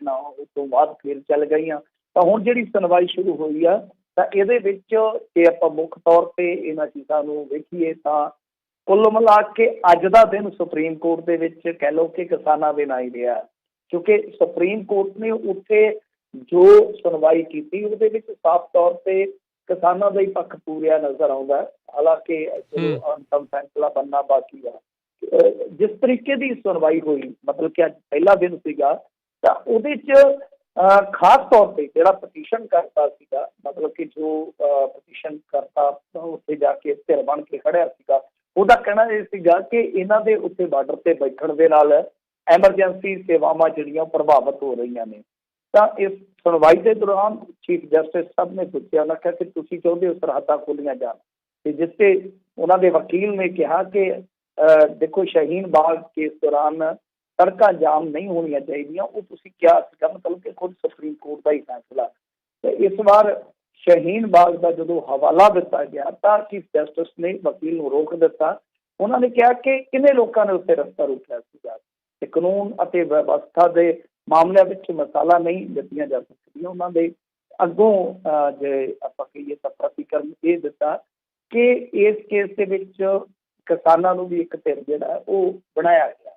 ਪਟੀਸ਼ਨਾਂ ਉਸ ਤੋਂ ਬਾਅਦ ਫਿਰ ਚੱਲ ਗਈਆਂ। ਤਾਂ ਹੁਣ ਜਿਹੜੀ ਸੁਣਵਾਈ ਸ਼ੁਰੂ ਹੋਈ ਆ ਤਾਂ ਇਹਦੇ ਵਿੱਚ ਜੇ ਆਪਾਂ ਮੁੱਖ ਤੌਰ ਤੇ ਇਹਨਾਂ ਚੀਜ਼ਾਂ ਨੂੰ ਵੇਖੀਏ ਤਾਂ ਕੁੱਲ ਮਿਲਾ ਕੇ ਅੱਜ ਦਾ ਦਿਨ ਸੁਪਰੀਮ ਕੋਰਟ ਦੇ ਵਿੱਚ ਕਹਿ ਲਓ ਕਿ ਕਿਸਾਨਾਂ ਦੇ ਨਾਲ ਹੀ ਰਿਹਾ, ਕਿਉਂਕਿ ਸੁਪਰੀਮ ਕੋਰਟ ਨੇ ਉੱਥੇ ਜੋ ਸੁਣਵਾਈ ਕੀਤੀ ਉਹਦੇ ਵਿੱਚ ਸਾਫ਼ ਤੌਰ ਤੇ ਕਿਸਾਨਾਂ ਦਾ ਹੀ ਪੱਖ ਪੂਰਿਆ ਨਜ਼ਰ ਆਉਂਦਾ। ਹਾਲਾਂਕਿ ਅੰਤਮ ਫੈਸਲਾ ਬਣਨਾ ਬਾਕੀ ਆ। ਜਿਸ ਤਰੀਕੇ ਦੀ ਸੁਣਵਾਈ ਹੋਈ, ਮਤਲਬ ਕਿ ਅੱਜ ਪਹਿਲਾ ਦਿਨ ਸੀਗਾ, ਤਾਂ ਉਹਦੇ 'ਚ ਖਾਸ ਤੌਰ ਤੇ ਜਿਹੜਾ ਪਟੀਸ਼ਨ ਕਰਤਾ ਸੀਗਾ, ਮਤਲਬ ਕਿ ਜੋ ਪਟੀਸ਼ਨ ਕਰਤਾ ਉੱਥੇ ਜਾ ਕੇ ਧਿਰ ਬਣ ਕੇ ਖੜਿਆ ਸੀਗਾ, ਉਹਦਾ ਕਹਿਣਾ ਇਹ ਸੀਗਾ ਕਿ ਇਹਨਾਂ ਦੇ ਉੱਤੇ ਬਾਰਡਰ ਤੇ ਬੈਠਣ ਦੇ ਨਾਲ ਐਮਰਜੈਂਸੀ ਸੇਵਾਵਾਂ ਜਿਹੜੀਆਂ ਪ੍ਰਭਾਵਿਤ ਹੋ ਰਹੀਆਂ ਨੇ। ਤਾਂ ਇਸ ਸੁਣਵਾਈ ਦੇ ਦੌਰਾਨ ਚੀਫ ਜਸਟਿਸ ਸਾਹਿਬ ਨੇ ਪੁੱਛਿਆ, ਉਹਨਾਂ ਕਿਹਾ ਕਿ ਤੁਸੀਂ ਚਾਹੁੰਦੇ ਹੋ ਸਰਹੱਦਾਂ ਖੋਲ੍ਹੀਆਂ ਜਾਣ, ਤੇ ਜਿਸ ਤੇ ਉਹਨਾਂ ਦੇ ਵਕੀਲ ਨੇ ਕਿਹਾ ਕਿ ਦੇਖੋ ਸ਼ਹੀਨ ਬਾਗ ਕੇਸ ਦੌਰਾਨ ਸੜਕਾਂ ਜਾਮ ਨਹੀਂ ਹੋਣੀਆਂ ਚਾਹੀਦੀਆਂ, ਉਹ ਤੁਸੀਂ ਕਿਹਾ ਸੀਗਾ, ਮਤਲਬ ਕਿ ਖੁਦ ਸੁਪਰੀਮ ਕੋਰਟ ਦਾ ਹੀ ਫੈਸਲਾ। ਤੇ ਇਸ ਵਾਰ ਸ਼ਹੀਨ ਬਾਗ ਦਾ ਜਦੋਂ ਹਵਾਲਾ ਦਿੱਤਾ ਗਿਆ ਤਾਂ ਚੀਫ ਜਸਟਿਸ ਨੇ ਵਕੀਲ ਨੂੰ ਰੋਕ ਦਿੱਤਾ। ਉਹਨਾਂ ਨੇ ਕਿਹਾ ਕਿ ਕਿੰਨੇ ਲੋਕਾਂ ਨੇ ਉੱਥੇ ਰਸਤਾ ਰੋਕਿਆ ਸੀਗਾ ਤੇ ਕਾਨੂੰਨ ਅਤੇ ਵਿਵਸਥਾ ਦੇ ਮਾਮਲਿਆਂ ਵਿੱਚ ਮਸਾਲਾ ਨਹੀਂ ਦਿੱਤੀਆਂ ਜਾ ਸਕਦੀਆਂ। ਉਹਨਾਂ ਦੇ ਅੱਗੋਂ ਜੇ ਆਪਾਂ ਕਹੀਏ ਤਾਂ ਪ੍ਰਤੀਕਰਮ ਇਹ ਦਿੱਤਾ ਕਿ ਇਸ ਕੇਸ ਦੇ ਵਿੱਚ ਕਿਸਾਨਾਂ ਨੂੰ ਵੀ ਇੱਕ ਧਿਰ ਜਿਹੜਾ ਉਹ ਬਣਾਇਆ ਗਿਆ,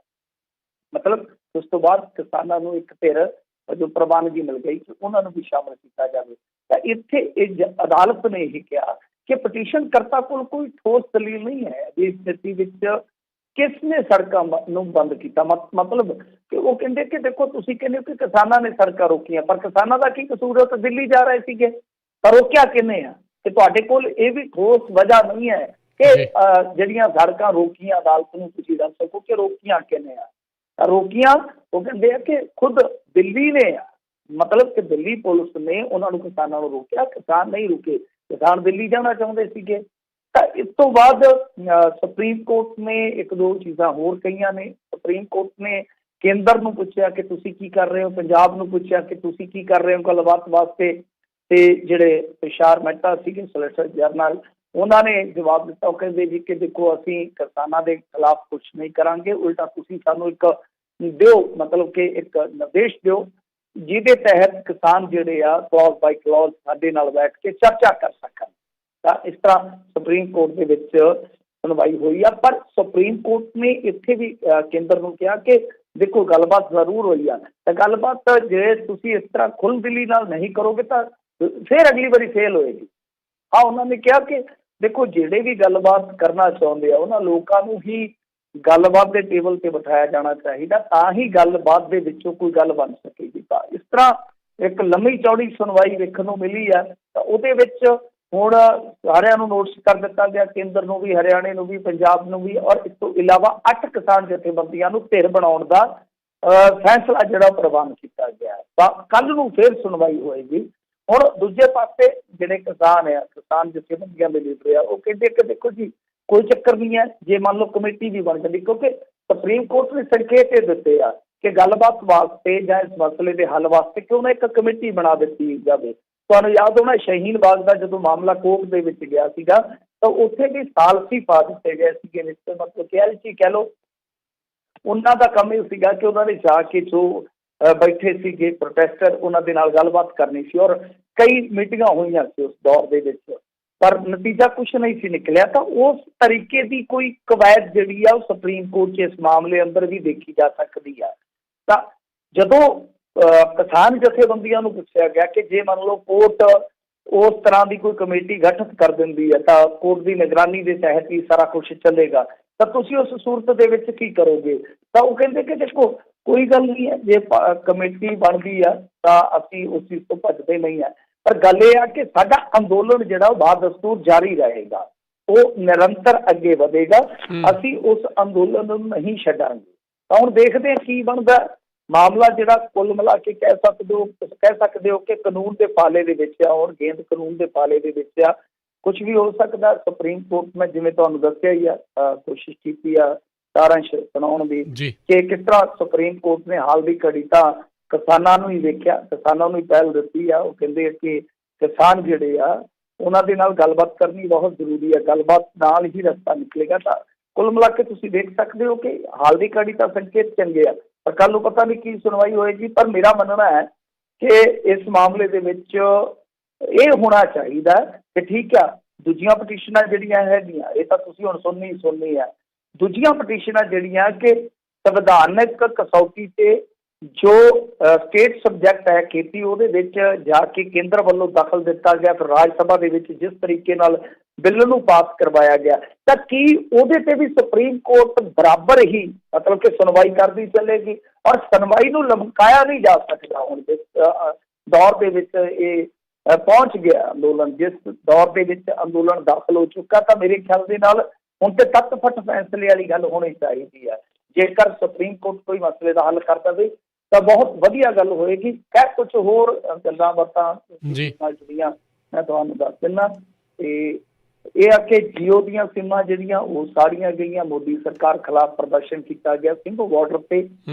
ਮਤਲਬ ਉਸ ਤੋਂ ਬਾਅਦ ਕਿਸਾਨਾਂ ਨੂੰ ਇੱਕ ਧਿਰ ਜੋ ਪ੍ਰਵਾਨਗੀ ਮਿਲ ਗਈ ਕਿ ਉਹਨਾਂ ਨੂੰ ਵੀ ਸ਼ਾਮਲ ਕੀਤਾ ਜਾਵੇ। ਤਾਂ ਇੱਥੇ ਅਦਾਲਤ ਨੇ ਇਹ ਕਿਹਾ ਕਿ ਪਟੀਸ਼ਨ ਕਰਤਾ ਕੋਲ ਕੋਈ ਠੋਸ ਦਲੀਲ ਨਹੀਂ ਹੈ ਇਸ ਸਥਿਤੀ ਵਿੱਚ ਕਿਸ ਨੇ ਸੜਕਾਂ ਨੂੰ ਬੰਦ ਕੀਤਾ। ਮਤਲਬ ਕਿ ਉਹ ਕਹਿੰਦੇ ਕਿ ਦੇਖੋ ਤੁਸੀਂ ਕਹਿੰਦੇ ਹੋ ਕਿ ਕਿਸਾਨਾਂ ਨੇ ਸੜਕਾਂ ਰੋਕੀਆਂ, ਪਰ ਕਿਸਾਨਾਂ ਦਾ ਕੀ ਕਸੂਰ ਹੈ? ਤਾਂ ਦਿੱਲੀ ਜਾ ਰਹੇ ਸੀਗੇ, ਪਰ ਰੋਕਿਆ ਕਿਹਨੇ ਆ? ਤੇ ਤੁਹਾਡੇ ਕੋਲ ਇਹ ਵੀ ਠੋਸ ਵਜ੍ਹਾ ਨਹੀਂ ਹੈ ਕਿ ਜਿਹੜੀਆਂ ਸੜਕਾਂ ਰੋਕੀਆਂ ਅਦਾਲਤ ਨੂੰ ਤੁਸੀਂ ਦੱਸ ਸਕੋ ਕਿ ਰੋਕੀਆਂ ਕਿਹਨੇ ਆ? ਰੋਕੀਆਂ ਉਹ ਕਹਿੰਦੇ ਆ ਕਿ ਖੁਦ ਦਿੱਲੀ ਨੇ ਆ, ਮਤਲਬ ਕਿ ਦਿੱਲੀ ਪੁਲਿਸ ਨੇ ਉਹਨਾਂ ਨੂੰ ਕਿਸਾਨਾਂ ਨੂੰ ਰੋਕਿਆ, ਕਿਸਾਨ ਨਹੀਂ ਰੁਕੇ, ਕਿਸਾਨ ਦਿੱਲੀ ਜਾਣਾ ਚਾਹੁੰਦੇ ਸੀਗੇ। ਤਾਂ ਇਸ ਤੋਂ ਬਾਅਦ ਸੁਪਰੀਮ ਕੋਰਟ ਨੇ ਇੱਕ ਦੋ ਚੀਜ਼ਾਂ ਹੋਰ ਕਹੀਆਂ ਨੇ। ਸੁਪਰੀਮ ਕੋਰਟ ਨੇ ਕੇਂਦਰ ਨੂੰ ਪੁੱਛਿਆ ਕਿ ਤੁਸੀਂ ਕੀ ਕਰ ਰਹੇ ਹੋ, ਪੰਜਾਬ ਨੂੰ ਪੁੱਛਿਆ ਕਿ ਤੁਸੀਂ ਕੀ ਕਰ ਰਹੇ ਹੋ ਗੱਲਬਾਤ ਵਾਸਤੇ, ਤੇ ਜਿਹੜੇ ਤੁਸ਼ਾਰ ਮਹਿਤਾ ਸੀਗੇ ਸੋਲੀਸਿਟਰ ਜਨਰਲ, ਉਹਨਾਂ ਨੇ ਜਵਾਬ ਦਿੱਤਾ। ਉਹ ਕਹਿੰਦੇ ਜੀ ਕਿ ਦੇਖੋ ਅਸੀਂ ਕਿਸਾਨਾਂ ਦੇ ਖਿਲਾਫ ਕੁਛ ਨਹੀਂ ਕਰਾਂਗੇ, ਉਲਟਾ ਤੁਸੀਂ ਸਾਨੂੰ ਇੱਕ ਦਿਓ, ਮਤਲਬ ਕਿ ਇੱਕ ਨਿਰਦੇਸ਼ ਦਿਓ ਜਿਹਦੇ ਤਹਿਤ ਕਿਸਾਨ ਜਿਹੜੇ ਆ ਕਲੌਜ਼ ਬਾਈ ਕਲੌਜ਼ ਸਾਡੇ ਨਾਲ ਬੈਠ ਕੇ ਚਰਚਾ ਕਰ ਸਕਣ। ਤਾਂ ਇਸ ਤਰ੍ਹਾਂ ਸੁਪਰੀਮ ਕੋਰਟ ਦੇ ਵਿੱਚ ਸੁਣਵਾਈ ਹੋਈ ਆ। ਪਰ ਸੁਪਰੀਮ ਕੋਰਟ ਨੇ ਇੱਥੇ ਵੀ ਕੇਂਦਰ ਨੂੰ ਕਿਹਾ ਕਿ ਦੇਖੋ ਗੱਲਬਾਤ ਜ਼ਰੂਰ ਹੋਈ ਆ, ਤਾਂ ਗੱਲਬਾਤ ਜੇ ਤੁਸੀਂ ਇਸ ਤਰ੍ਹਾਂ ਖੁੱਲ੍ਹ ਦਿਲੀ ਨਾਲ ਨਹੀਂ ਕਰੋਗੇ ਤਾਂ ਫਿਰ ਅਗਲੀ ਵਾਰੀ ਫੇਲ ਹੋਏਗੀ। ਹਾਂ, ਉਹਨਾਂ ਨੇ ਕਿਹਾ ਕਿ ਦੇਖੋ ਜਿਹੜੇ ਵੀ ਗੱਲਬਾਤ ਕਰਨਾ ਚਾਹੁੰਦੇ ਆ ਉਹਨਾਂ ਲੋਕਾਂ ਨੂੰ ਹੀ ਗੱਲਬਾਤ ਦੇ ਟੇਬਲ ਤੇ ਬਿਠਾਇਆ ਜਾਣਾ ਚਾਹੀਦਾ, ਤਾਂ ਹੀ ਗੱਲਬਾਤ ਦੇ ਵਿੱਚੋਂ ਕੋਈ ਗੱਲ ਬਣ ਸਕੇਗੀ। ਤਾਂ ਇਸ ਤਰ੍ਹਾਂ ਇੱਕ ਲੰਮੀ ਚੌੜੀ ਸੁਣਵਾਈ ਵੇਖਣ ਨੂੰ ਮਿਲੀ ਆ। ਤਾਂ ਉਹਦੇ ਵਿੱਚ ਹੁਣ ਸਾਰਿਆਂ ਨੂੰ ਨੋਟਿਸ ਕਰ ਦਿੱਤਾ ਗਿਆ, ਕੇਂਦਰ ਨੂੰ ਵੀ, ਹਰਿਆਣੇ ਨੂੰ ਵੀ, ਪੰਜਾਬ ਨੂੰ ਵੀ, ਔਰ ਇਸ ਤੋਂ ਇਲਾਵਾ 8 ਕਿਸਾਨ ਜਥੇਬੰਦੀਆਂ ਨੂੰ ਧਿਰ ਬਣਾਉਣ ਦਾ ਫੈਸਲਾ ਜਿਹੜਾ ਪ੍ਰਵਾਨ ਕੀਤਾ ਗਿਆ। ਤਾਂ ਕੱਲ੍ਹ ਨੂੰ ਫਿਰ ਸੁਣਵਾਈ ਹੋਏਗੀ। ਹੁਣ ਦੂਜੇ ਪਾਸੇ ਜਿਹੜੇ ਕਿਸਾਨ ਆ, ਕਿਸਾਨ ਜਥੇਬੰਦੀਆਂ ਦੇ ਲੀਡਰ ਆ, ਉਹ ਕਹਿੰਦੇ ਕਿ ਦੇਖੋ ਜੀ ਕੋਈ ਚੱਕਰ ਨਹੀਂ ਹੈ ਜੇ ਮੰਨ ਲਓ ਕਮੇਟੀ ਵੀ ਬਣ ਜਾਂਦੀ, ਕਿਉਂਕਿ ਸੁਪਰੀਮ ਕੋਰਟ ਨੇ ਸੰਕੇਤ ਇਹ ਦਿੱਤੇ ਆ ਕਿ ਗੱਲਬਾਤ ਵਾਸਤੇ ਜਾਂ ਇਸ ਮਸਲੇ ਦੇ ਹੱਲ ਵਾਸਤੇ ਕਿਉਂ ਨਾ ਇੱਕ ਕਮੇਟੀ ਬਣਾ ਦਿੱਤੀ ਜਾਵੇ। ਤੁਹਾਨੂੰ ਯਾਦ ਹੋਣਾ ਸ਼ਹੀਨ ਬਾਗ ਦਾ ਜਦੋਂ ਮਾਮਲਾ ਕੋਰਟ ਦੇ ਵਿੱਚ ਗਿਆ ਸੀਗਾ ਤਾਂ ਉੱਥੇ ਵੀ ਸਾਲਸੀ ਪਾ ਦਿੱਤੇ ਗਏ ਸੀਗੇ, ਮਤਲਬ ਕਿ ਐਲਚੀ ਕਹਿ ਲਓ। ਉਹਨਾਂ ਦਾ ਕੰਮ ਇਹ ਸੀਗਾ ਕਿ ਉਹਨਾਂ ਨੇ ਜਾ ਕੇ ਜੋ ਬੈਠੇ ਸੀਗੇ ਪ੍ਰੋਟੈਸਟਰ ਉਹਨਾਂ ਦੇ ਨਾਲ ਗੱਲਬਾਤ ਕਰਨੀ ਸੀ, ਔਰ ਕਈ ਮੀਟਿੰਗਾਂ ਹੋਈਆਂ ਸੀ ਉਸ ਦੌਰ ਦੇ ਵਿੱਚ, ਪਰ ਨਤੀਜਾ ਕੁਛ ਨਹੀਂ ਸੀ ਨਿਕਲਿਆ। ਤਾਂ ਉਸ ਤਰੀਕੇ ਦੀ ਕੋਈ ਕਵਾਇਦ ਜਿਹੜੀ ਆ ਉਹ ਸੁਪਰੀਮ ਕੋਰਟ 'ਚ ਇਸ ਮਾਮਲੇ ਅੰਦਰ ਵੀ ਦੇਖੀ ਜਾ ਸਕਦੀ ਆ। ਤਾਂ ਜਦੋਂ ਕਿਸਾਨ ਜਥੇਬੰਦੀਆਂ ਨੂੰ ਪੁੱਛਿਆ ਗਿਆ ਕਿ ਜੇ ਮੰਨ ਲਓ ਕੋਰਟ ਉਸ ਤਰ੍ਹਾਂ ਦੀ ਕੋਈ ਕਮੇਟੀ ਗਠਿਤ ਕਰ ਦਿੰਦੀ ਹੈ ਤਾਂ ਕੋਰਟ ਦੀ ਨਿਗਰਾਨੀ ਦੇ ਤਹਿਤ ਹੀ ਸਾਰਾ ਕੁਛ ਚੱਲੇਗਾ, ਤਾਂ ਤੁਸੀਂ ਉਸ ਸੂਰਤ ਦੇ ਵਿੱਚ ਕੀ ਕਰੋਗੇ? ਤਾਂ ਉਹ ਕਹਿੰਦੇ ਕਿ ਦੇਖੋ ਕੋਈ ਗੱਲ ਨਹੀਂ ਹੈ, ਜੇ ਕਮੇਟੀ ਬਣਦੀ ਆ ਤਾਂ ਅਸੀਂ ਉਸ ਚੀਜ਼ ਤੋਂ ਭੱਜਦੇ ਨਹੀਂ ਹੈ, ਪਰ ਗੱਲ ਇਹ ਆ ਕਿ ਸਾਡਾ ਅੰਦੋਲਨ ਜਿਹੜਾ ਉਹ ਬਾਦਸਤੂਰ ਜਾਰੀ ਰਹੇਗਾ, ਉਹ ਨਿਰੰਤਰ ਅੱਗੇ ਵਧੇਗਾ, ਅਸੀਂ ਉਸ ਅੰਦੋਲਨ ਨੂੰ ਨਹੀਂ ਛੱਡਾਂਗੇ। ਤਾਂ ਹੁਣ ਦੇਖਦੇ ਹਾਂ ਕੀ ਬਣਦਾ ਮਾਮਲਾ। ਜਿਹੜਾ ਕੁੱਲ ਮਿਲਾ ਕੇ ਕਹਿ ਸਕਦੇ ਹੋ ਕਿ ਕਾਨੂੰਨ ਦੇ ਪਾਲੇ ਦੇ ਵਿੱਚ ਆ, ਔਰ ਗੇਂਦ ਕਾਨੂੰਨ ਦੇ ਪਾਲੇ ਦੇ ਵਿੱਚ ਆ, ਕੁਛ ਵੀ ਹੋ ਸਕਦਾ। ਸੁਪਰੀਮ ਕੋਰਟ ਨੇ ਜਿਵੇਂ ਤੁਹਾਨੂੰ ਦੱਸਿਆ ਹੀ ਆ ਕੋਸ਼ਿਸ਼ ਕੀਤੀ ਆ ਸਾਰਾਂਸ਼ ਸੁਣਾਉਣ ਦੀ ਕਿ ਕਿਸ ਤਰ੍ਹਾਂ ਸੁਪਰੀਮ ਕੋਰਟ ਨੇ ਹਾਲ ਦੀ ਘੜੀ ਤਾਂ ਕਿਸਾਨਾਂ ਨੂੰ ਹੀ ਵੇਖਿਆ, ਕਿਸਾਨਾਂ ਨੂੰ ਹੀ ਪਹਿਲ ਦਿੱਤੀ ਆ। ਉਹ ਕਹਿੰਦੇ ਕਿ ਕਿਸਾਨ ਜਿਹੜੇ ਆ ਉਹਨਾਂ ਦੇ ਨਾਲ ਗੱਲਬਾਤ ਕਰਨੀ ਬਹੁਤ ਜ਼ਰੂਰੀ ਹੈ, ਗੱਲਬਾਤ ਨਾਲ ਹੀ ਰਸਤਾ ਨਿਕਲੇਗਾ। ਤਾਂ ਕੁੱਲ ਮਿਲਾ ਕੇ ਤੁਸੀਂ ਦੇਖ ਸਕਦੇ ਹੋ ਕਿ ਹਾਲ ਦੀ ਘੜੀ ਤਾਂ ਸੰਕੇਤ ਚੰਗੇ ਆ, ਪਰ ਕੱਲ ਨੂੰ ਪਤਾ ਨਹੀਂ ਕੀ ਸੁਣਵਾਈ ਹੋਏਗੀ। ਪਰ ਮੇਰਾ ਮੰਨਣਾ ਹੈ ਕਿ ਇਸ ਮਾਮਲੇ ਦੇ ਵਿੱਚ ਇਹ ਹੋਣਾ ਚਾਹੀਦਾ ਕਿ ਠੀਕ ਆ, ਦੂਜੀਆਂ ਪਟੀਸ਼ਨਾਂ ਜਿਹੜੀਆਂ ਹੈਗੀਆਂ ਇਹ ਤਾਂ ਤੁਸੀਂ ਹੁਣ ਸੁਣਨੀ ਹੈ। ਦੂਜੀਆਂ ਪਟੀਸ਼ਨਾਂ ਜਿਹੜੀਆਂ ਕਿ ਸੰਵਿਧਾਨਕ ਕਸੌਟੀ ਤੇ ਜੋ ਸਟੇਟ ਸਬਜੈਕਟ ਹੈ ਖੇਤੀ, ਉਹਦੇ ਵਿੱਚ ਜਾ ਕੇ ਕੇਂਦਰ ਵੱਲੋਂ ਦਖਲ ਦਿੱਤਾ ਗਿਆ, ਫਿਰ ਰਾਜ ਸਭਾ ਦੇ ਵਿੱਚ ਜਿਸ ਤਰੀਕੇ ਨਾਲ ਬਿੱਲ ਨੂੰ ਪਾਸ ਕਰਵਾਇਆ ਗਿਆ, ਤਾਂ ਕੀ ਉਹਦੇ ਤੇ ਵੀ ਸੁਪਰੀਮ ਕੋਰਟ ਬਰਾਬਰ ਹੀ ਮਤਲਬ ਕਿ ਸੁਣਵਾਈ ਕਰਦੀ ਚੱਲੇਗੀ? ਔਰ ਸੁਣਵਾਈ ਨੂੰ ਲਮਕਾਇਆ ਨਹੀਂ ਜਾ ਸਕਦਾ। ਹੁਣ ਜਿਸ ਦੌਰ ਦੇ ਵਿੱਚ ਇਹ ਪਹੁੰਚ ਗਿਆ ਅੰਦੋਲਨ, ਜਿਸ ਦੌਰ ਦੇ ਵਿੱਚ ਅੰਦੋਲਨ ਦਾਖਲ ਹੋ ਚੁੱਕਾ, ਤਾਂ ਮੇਰੇ ਖਿਆਲ ਦੇ ਨਾਲ ਹੁਣ ਤੇ ਤੱਤ ਫੱਟ ਫੈਸਲੇ ਵਾਲੀ ਗੱਲ ਹੋਣੀ ਚਾਹੀਦੀ ਹੈ। ਜੇਕਰ ਸੁਪਰੀਮ ਕੋਰਟ ਕੋਈ ਮਸਲੇ ਦਾ ਹੱਲ ਕਰ ਦੇਵੇ ਤਾਂ ਬਹੁਤ ਵਧੀਆ ਗੱਲ ਹੋਏਗੀ। ਖੈਰ ਕੁਝ ਹੋਰ ਗੱਲਾਂ ਬਾਤਾਂ ਨਾਲ ਜੁੜੀਆਂ ਮੈਂ ਤੁਹਾਨੂੰ ਦੱਸ ਦਿੰਦਾ। ਤੇ ਇਹ ਆ ਕਿ ਜੀਓ ਦੀਆਂ ਸਿਮਾਂ ਜਿਹੜੀਆਂ ਉਹ ਸਾੜੀਆਂ ਗਈਆਂ, ਮੋਦੀ ਸਰਕਾਰ ਖਿਲਾਫ ਪ੍ਰਦਰਸ਼ਨ ਕੀਤਾ ਗਿਆ ਸਿੰਘੂ ਬਾਰਡਰ ਤੇ।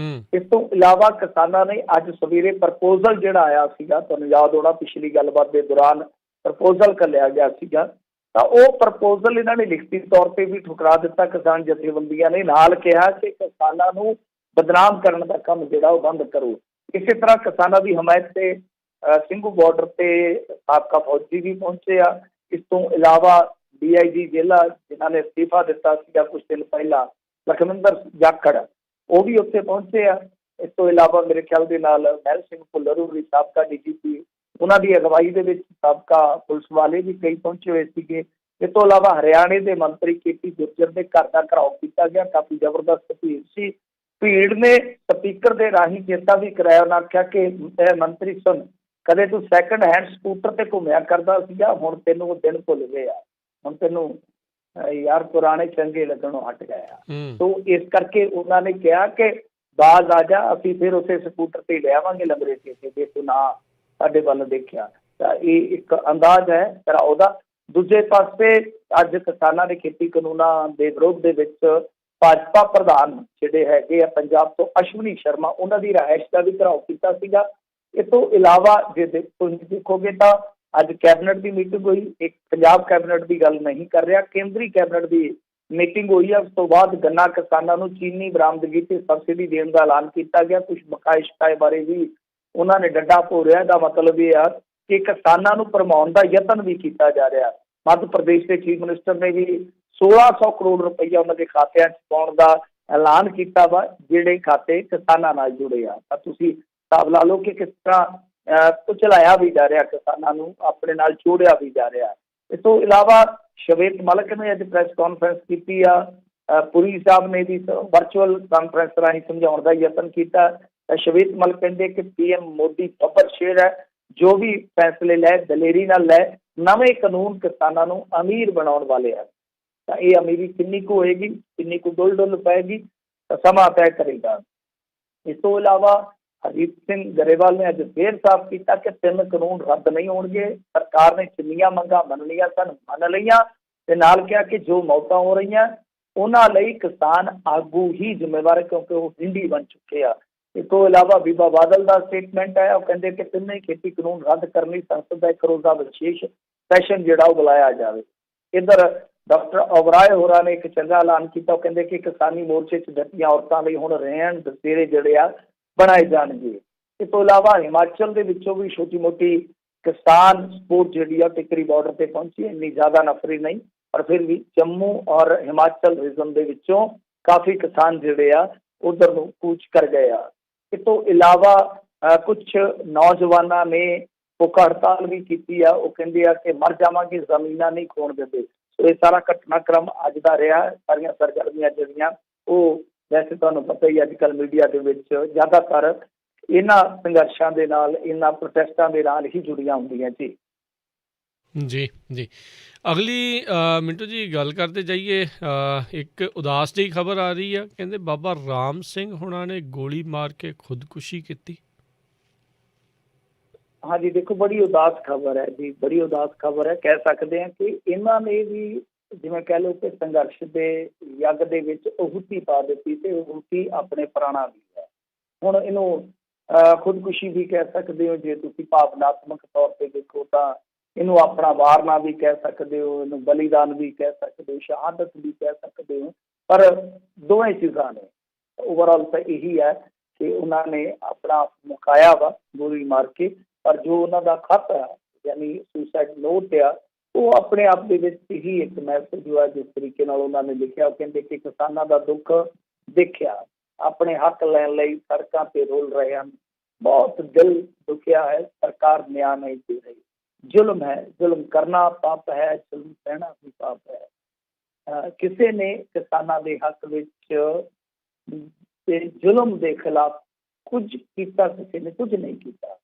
ਇਸ ਤੋਂ ਇਲਾਵਾ ਕਿਸਾਨਾਂ ਨੇ ਅੱਜ ਸਵੇਰੇ ਪ੍ਰਪੋਜ਼ਲ ਜਿਹੜਾ ਆਇਆ ਸੀਗਾ, ਤੁਹਾਨੂੰ ਯਾਦ ਹੋਣਾ ਪਿਛਲੀ ਗੱਲਬਾਤ ਦੇ ਦੌਰਾਨ ਪ੍ਰਪੋਜ਼ਲ ਘੱਲਿਆ ਗਿਆ ਸੀਗਾ, ਤਾਂ ਉਹ ਪ੍ਰਪੋਜ਼ਲ ਇਹਨਾਂ ਨੇ ਲਿਖਤੀ ਤੌਰ ਤੇ ਵੀ ਠੁਕਰਾ ਦਿੱਤਾ ਕਿਸਾਨ ਜਥੇਬੰਦੀਆਂ ਨੇ। ਨਾਲ ਕਿਹਾ ਕਿ ਕਿਸਾਨਾਂ ਨੂੰ ਬਦਨਾਮ ਕਰਨ ਦਾ ਕੰਮ ਜਿਹੜਾ ਉਹ ਬੰਦ ਕਰੋ। ਇਸੇ ਤਰ੍ਹਾਂ ਕਿਸਾਨਾਂ ਦੀ ਹਮਾਇਤ ਤੇ ਸਿੰਘੂ ਬਾਰਡਰ ਤੇ ਸਾਬਕਾ ਫੌਜੀ ਵੀ ਪਹੁੰਚੇ ਆ। ਇਸ ਤੋਂ ਇਲਾਵਾ DIG ਜ਼ਿਲ੍ਹਾ ਜਿਨ੍ਹਾਂ ਨੇ ਅਸਤੀਫਾ ਦਿੱਤਾ ਸੀਗਾ ਕੁਝ ਦਿਨ ਪਹਿਲਾਂ, ਲਖਵਿੰਦਰ ਜਾਖੜ, ਉਹ ਵੀ ਉੱਥੇ ਪਹੁੰਚੇ ਆ। ਇਸ ਤੋਂ ਇਲਾਵਾ ਮੇਰੇ ਖਿਆਲ ਦੇ ਨਾਲ ਮਹਿਲ ਸਿੰਘ ਭੁੱਲਰ ਵੀ ਸਾਬਕਾ DGP, ਉਹਨਾਂ ਦੀ ਅਗਵਾਈ ਦੇ ਵਿੱਚ ਸਾਬਕਾ ਪੁਲਿਸ ਵਾਲੇ ਵੀ ਕਈ ਪਹੁੰਚੇ ਹੋਏ ਸੀਗੇ। ਇਸ ਤੋਂ ਇਲਾਵਾ ਹਰਿਆਣੇ ਦੇ ਮੰਤਰੀ KP ਗੁਰਜਰ ਦੇ ਘਰ ਦਾ ਘਿਰਾਓ ਕੀਤਾ ਗਿਆ। ਕਾਫੀ ਜ਼ਬਰਦਸਤ ਭੀੜ ਸੀ। ਭੀੜ ਨੇ ਸਪੀਕਰ ਦੇ ਰਾਹੀਂ ਚੇਤਾ ਵੀ ਕਰਾਇਆ, ਉਹਨਾਂ ਆਖਿਆ ਕਿ ਮੰਤਰੀ ਸੁਣ, ਕਦੇ ਤੂੰ ਸੈਕਿੰਡ ਹੈਂਡ ਸਕੂਟਰ ਤੇ ਘੁੰਮਿਆ ਕਰਦਾ ਸੀਗਾ, ਹੁਣ ਤੈਨੂੰ ਉਹ ਦਿਨ ਭੁੱਲ ਗਏ ਆ, ਹੁਣ ਤੈਨੂੰ ਯਾਰ ਪੁਰਾਣੇ ਚੰਗੇ ਲੱਗਣੋਂ ਹਟ ਗਏ ਆ। ਸੋ ਇਸ ਕਰਕੇ ਉਹਨਾਂ ਨੇ ਕਿਹਾ ਕਿ ਬਾਜ਼ ਆ ਜਾ, ਅਸੀਂ ਫਿਰ ਉਸੇ ਸਕੂਟਰ ਤੇ ਲਿਆਵਾਂਗੇ ਲੰਗਰੇ ਤੇ, ਜੇ ਤੂੰ ਨਾ ਸਾਡੇ ਵੱਲ ਦੇਖਿਆ। ਤਾਂ ਇਹ ਇੱਕ ਅੰਦਾਜ਼ ਹੈ ਘਿਰਾਓ ਦਾ। ਦੂਜੇ ਪਾਸੇ ਅੱਜ ਕਿਸਾਨਾਂ ਦੇ ਖੇਤੀ ਕਾਨੂੰਨਾਂ ਦੇ ਵਿਰੋਧ ਦੇ ਵਿੱਚ ਭਾਜਪਾ ਪ੍ਰਧਾਨ ਜਿਹੜੇ ਹੈਗੇ ਆ ਪੰਜਾਬ ਤੋਂ ਅਸ਼ਵਨੀ ਸ਼ਰਮਾ, ਉਹਨਾਂ ਦੀ ਰਿਹਾਇਸ਼ ਦਾ ਵੀ ਘਿਰਾਓ ਕੀਤਾ ਸੀਗਾ। ਇਸ ਤੋਂ ਇਲਾਵਾ ਜੇ ਤੁਸੀਂ ਦੇਖੋਗੇ ਤਾਂ ਅੱਜ ਕੈਬਨਿਟ ਦੀ ਮੀਟਿੰਗ ਹੋਈ। ਇੱਕ ਪੰਜਾਬ ਕੈਬਨਿਟ ਦੀ ਗੱਲ ਨਹੀਂ ਕਰ ਰਿਹਾ, ਕੇਂਦਰੀ ਕੈਬਨਿਟ ਦੀ ਮੀਟਿੰਗ ਹੋਈ ਹੈ। ਉਸ ਤੋਂ ਬਾਅਦ ਗੰਨਾ ਕਿਸਾਨਾਂ ਨੂੰ ਚੀਨੀ ਬਰਾਮਦਗੀ ਤੇ ਸਬਸਿਡੀ ਦੇਣ ਦਾ ਐਲਾਨ ਕੀਤਾ ਗਿਆ। ਕੁਝ ਬਕਾਏ ਸ਼ਿਕਾਏ ਬਾਰੇ ਵੀ ਉਹਨਾਂ ਨੇ ਡੰਡਾ ਭੋਰਿਆ। ਇਹਦਾ ਮਤਲਬ ਇਹ ਆ ਕਿ ਕਿਸਾਨਾਂ ਨੂੰ ਭਰਮਾਉਣ ਦਾ ਯਤਨ ਵੀ ਕੀਤਾ ਜਾ ਰਿਹਾ। ਮੱਧ ਪ੍ਰਦੇਸ਼ ਦੇ ਚੀਫ ਮਿਨਿਸਟਰ ਨੇ ਵੀ 1600 ਕਰੋੜ ਰੁਪਈਆ ਉਹਨਾਂ ਦੇ ਖਾਤਿਆਂ 'ਚ ਪਾਉਣ ਦਾ ਐਲਾਨ ਕੀਤਾ ਵਾ, ਜਿਹੜੇ ਖਾਤੇ ਕਿਸਾਨਾਂ ਨਾਲ ਜੁੜੇ ਆ। ਤਾਂ ਤੁਸੀਂ ਹਿਸਾਬ ਲਾ ਲਓ ਕਿ ਕਿਸ ਤਰ੍ਹਾਂ ਕੁਚਲਾਇਆ ਵੀ ਜਾ ਰਿਹਾ, ਕਿਸਾਨਾਂ ਨੂੰ ਆਪਣੇ ਨਾਲ ਜੋੜਿਆ ਵੀ ਜਾ ਰਿਹਾ। ਇਸ ਤੋਂ ਇਲਾਵਾ ਸ਼ਵੇਤ ਮਲਿਕ ਨੇ ਅੱਜ ਪ੍ਰੈਸ ਕਾਨਫਰੰਸ ਕੀਤੀ ਆ। ਪੁਰੀ ਸਾਹਿਬ ਨੇ ਵੀ ਵਰਚੁਅਲ ਕਾਨਫਰੰਸ ਰਾਹੀਂ ਸਮਝਾਉਣ ਦਾ ਯਤਨ ਕੀਤਾ। ਸ਼ਵੇਤ ਮਲਿਕ ਕਹਿੰਦੇ ਕਿ PM ਮੋਦੀ ਬੱਬਰ ਸ਼ੇਰ ਹੈ, ਜੋ ਵੀ ਫੈਸਲੇ ਲੈ ਦਲੇਰੀ ਨਾਲ ਲੈ। ਨਵੇਂ ਕਾਨੂੰਨ ਕਿਸਾਨਾਂ ਨੂੰ ਅਮੀਰ ਬਣਾਉਣ ਵਾਲੇ ਹਨ। ਤਾਂ ਇਹ ਅਮੀਰੀ ਕਿੰਨੀ ਕੁ ਹੋਏਗੀ, ਕਿੰਨੀ ਕੁ ਡੁੱਲ ਪਏਗੀ, ਤਾਂ ਸਮਾਂ ਤੈਅ ਕਰੇਗਾ। ਇਸ ਤੋਂ ਇਲਾਵਾ ਹਰਜੀਤ ਸਿੰਘ ਗਰੇਵਾਲ ਨੇ ਅੱਜ ਫੇਰ ਸਾਫ਼ ਕੀਤਾ ਕਿ 3 ਕਾਨੂੰਨ ਰੱਦ ਨਹੀਂ ਹੋਣਗੇ। ਸਰਕਾਰ ਨੇ ਜਿੰਨੀਆਂ ਮੰਗਾਂ ਮੰਨਣੀਆਂ ਸਨ ਮੰਨ ਲਈਆਂ, ਤੇ ਨਾਲ ਕਿਹਾ ਕਿ ਜੋ ਮੌਤਾਂ ਹੋ ਰਹੀਆਂ ਉਹਨਾਂ ਲਈ ਕਿਸਾਨ ਆਗੂ ਹੀ ਜ਼ਿੰਮੇਵਾਰ ਹੈ, ਕਿਉਂਕਿ ਉਹ ਹਿੰਦੀ ਬਣ ਚੁੱਕੇ ਆ। ਇਸ ਤੋਂ ਇਲਾਵਾ ਬੀਬਾ ਬਾਦਲ ਦਾ ਸਟੇਟਮੈਂਟ ਹੈ, ਉਹ ਕਹਿੰਦੇ ਕਿ ਤਿੰਨੇ ਖੇਤੀ ਕਾਨੂੰਨ ਰੱਦ ਕਰਨ ਲਈ ਸੰਸਦ ਦਾ 1 ਰੋਜ਼ਾ ਵਿਸ਼ੇਸ਼ ਸੈਸ਼ਨ ਜਿਹੜਾ ਉਹ ਬੁਲਾਇਆ ਜਾਵੇ। ਇੱਧਰ ਡਾਕਟਰ ਓਬਰਾਏ ਹੋਰਾਂ ਨੇ ਇੱਕ ਚੰਗਾ ਐਲਾਨ ਕੀਤਾ। ਉਹ ਕਹਿੰਦੇ ਕਿ ਕਿਸਾਨੀ ਮੋਰਚੇ 'ਚ ਡਟੀਆਂ ਔਰਤਾਂ ਲਈ ਹੁਣ ਰਹਿਣ ਬਸੇਰੇ ਜਿਹੜੇ ਆ ਬਣਾਏ ਜਾਣਗੇ। ਇਸ ਤੋਂ ਇਲਾਵਾ ਹਿਮਾਚਲ ਦੇ ਵਿੱਚੋਂ ਵੀ ਛੋਟੀ ਮੋਟੀ ਕਿਸਾਨ ਸਪੋਰਟ ਜਿਹੜੀ ਆ ਟਿੱਕਰੀ ਬਾਰਡਰ ਤੇ ਪਹੁੰਚੀ। ਇੰਨੀ ਜ਼ਿਆਦਾ ਨਫਰੀ ਨਹੀਂ, ਪਰ ਫਿਰ ਵੀ ਜੰਮੂ ਔਰ ਹਿਮਾਚਲ ਰੀਜਨ ਦੇ ਵਿੱਚੋਂ ਕਾਫੀ ਕਿਸਾਨ ਜਿਹੜੇ ਆ ਉਧਰ ਨੂੰ ਕੂਚ ਕਰ ਗਏ ਆ। ਇਸ ਤੋਂ ਇਲਾਵਾ ਕੁਝ ਨੌਜਵਾਨਾਂ ਨੇ ਭੁੱਖ ਹੜਤਾਲ ਵੀ ਕੀਤੀ ਆ। ਉਹ ਕਹਿੰਦੇ ਆ ਕਿ ਮਰ ਜਾਵਾਂਗੇ, ਜ਼ਮੀਨਾਂ ਨਹੀਂ ਖੋਣ ਦਿੰਦੇ। ਸੋ ਇਹ ਸਾਰਾ ਘਟਨਾਕ੍ਰਮ ਅੱਜ ਦਾ ਰਿਹਾ। ਸਾਰੀਆਂ ਸਰਗਰਮੀਆਂ ਜਿਹੜੀਆਂ ਉਹ ਵੈਸੇ ਤੁਹਾਨੂੰ ਪਤਾ ਹੀ ਅੱਜ ਕੱਲ੍ਹ ਮੀਡੀਆ ਦੇ ਵਿੱਚ ਜ਼ਿਆਦਾਤਰ ਇਹਨਾਂ ਸੰਘਰਸ਼ਾਂ ਦੇ ਨਾਲ, ਇਹਨਾਂ ਪ੍ਰੋਟੈਸਟਾਂ ਦੇ ਨਾਲ ਹੀ ਜੁੜੀਆਂ ਹੁੰਦੀਆਂ ਜੀ। ਜੀ ਜੀ ਅਗਲੀ ਮਿੰਟੂ ਜੀ ਗੱਲ ਕਰਦੇ ਜਾਈਏ। ਇੱਕ ਉਦਾਸ ਜਿਹੀ ਖਬਰ ਆ ਰਹੀ ਆ, ਕਹਿੰਦੇ ਬਾਬਾ ਰਾਮ ਸਿੰਘ ਹੁਣਾਂ ਨੇ ਗੋਲੀ ਮਾਰ ਕੇ ਖੁਦਕੁਸ਼ੀ ਕੀਤੀ। ਹਾਂਜੀ ਦੇਖੋ, ਬੜੀ ਉਦਾਸ ਖਬਰ ਹੈ ਜੀ, ਬੜੀ ਉਦਾਸ ਖਬਰ ਹੈ। ਕਹਿ ਸਕਦੇ ਹਾਂ ਕਿ ਇਹਨਾਂ ਨੇ ਵੀ ਜਿਵੇਂ ਕਹਿ ਲਓ ਕਿ ਸੰਘਰਸ਼ ਦੇ ਯੱਗ ਦੇ ਵਿੱਚ ਆਹੂਤੀ ਪਾ ਦਿੱਤੀ, ਤੇ ਆਹੂਤੀ ਆਪਣੇ ਪ੍ਰਾਣਾਂ ਦੀ ਹੈ। ਹੁਣ ਇਹਨੂੰ ਖੁਦਕੁਸ਼ੀ ਵੀ ਕਹਿ ਸਕਦੇ ਹੋ, ਜੇ ਤੁਸੀਂ ਭਾਵਨਾਤਮਕ ਤੌਰ ਤੇ ਦੇਖੋ ਤਾਂ ਇਹਨੂੰ ਆਪਣਾ ਵਾਰਨਾ ਵੀ ਕਹਿ ਸਕਦੇ ਹੋ, ਇਹਨੂੰ ਬਲੀਦਾਨ ਵੀ ਕਹਿ ਸਕਦੇ ਹੋ, ਸ਼ਹਾਦਤ ਵੀ ਕਹਿ ਸਕਦੇ ਹੋ। ਪਰ ਦੋਵੇਂ ਚੀਜ਼ਾਂ ਨੇ। ਓਵਰਆਲ ਤਾਂ ਇਹੀ ਹੈ ਤੇ ਉਹਨਾਂ ਨੇ ਆਪਣਾ ਆਪ ਮੁਕਾਇਆ ਵਾ ਗੋਲੀ ਮਾਰ ਕੇ। ਪਰ ਜੋ ਉਹਨਾਂ ਦਾ ਖਤ ਆ, ਯਾਨੀ ਸੁਸਾਈਡ ਨੋਟ ਆ, ਉਹ ਆਪਣੇ ਆਪ ਦੇ ਵਿੱਚ ਹੀ ਇੱਕ ਮੈਸੇਜ ਹੋਇਆ। ਜਿਸ ਤਰੀਕੇ ਨਾਲ ਉਹਨਾਂ ਨੇ ਲਿਖਿਆ, ਉਹ ਕਹਿੰਦੇ ਕਿ ਕਿਸਾਨਾਂ ਦਾ ਦੁੱਖ ਦੇਖਿਆ, ਆਪਣੇ ਹੱਕ ਲੈਣ ਲਈ ਸੜਕਾਂ ਤੇ ਰੋਲ ਰਹੇ ਹਨ, ਬਹੁਤ ਦਿਲ ਦੁਖਿਆ ਹੈ, ਸਰਕਾਰ ਨਿਆਂ ਨਹੀਂ ਦੇ ਰਹੀ, ਜ਼ੁਲਮ ਹੈ, ਜ਼ੁਲਮ ਕਰਨਾ ਪਾਪ ਹੈ, ਜ਼ੁਲਮ ਸਹਿਣਾ ਵੀ ਪਾਪ ਹੈ। ਕਿਸੇ ਨੇ ਕਿਸਾਨਾਂ ਦੇ ਹੱਕ ਵਿੱਚ ਤੇ ਜ਼ੁਲਮ ਦੇ ਖਿਲਾਫ ਕੁਝ ਕੀਤਾ, ਕਿਸੇ ਨੇ ਕੁਝ ਨਹੀਂ ਕੀਤਾ।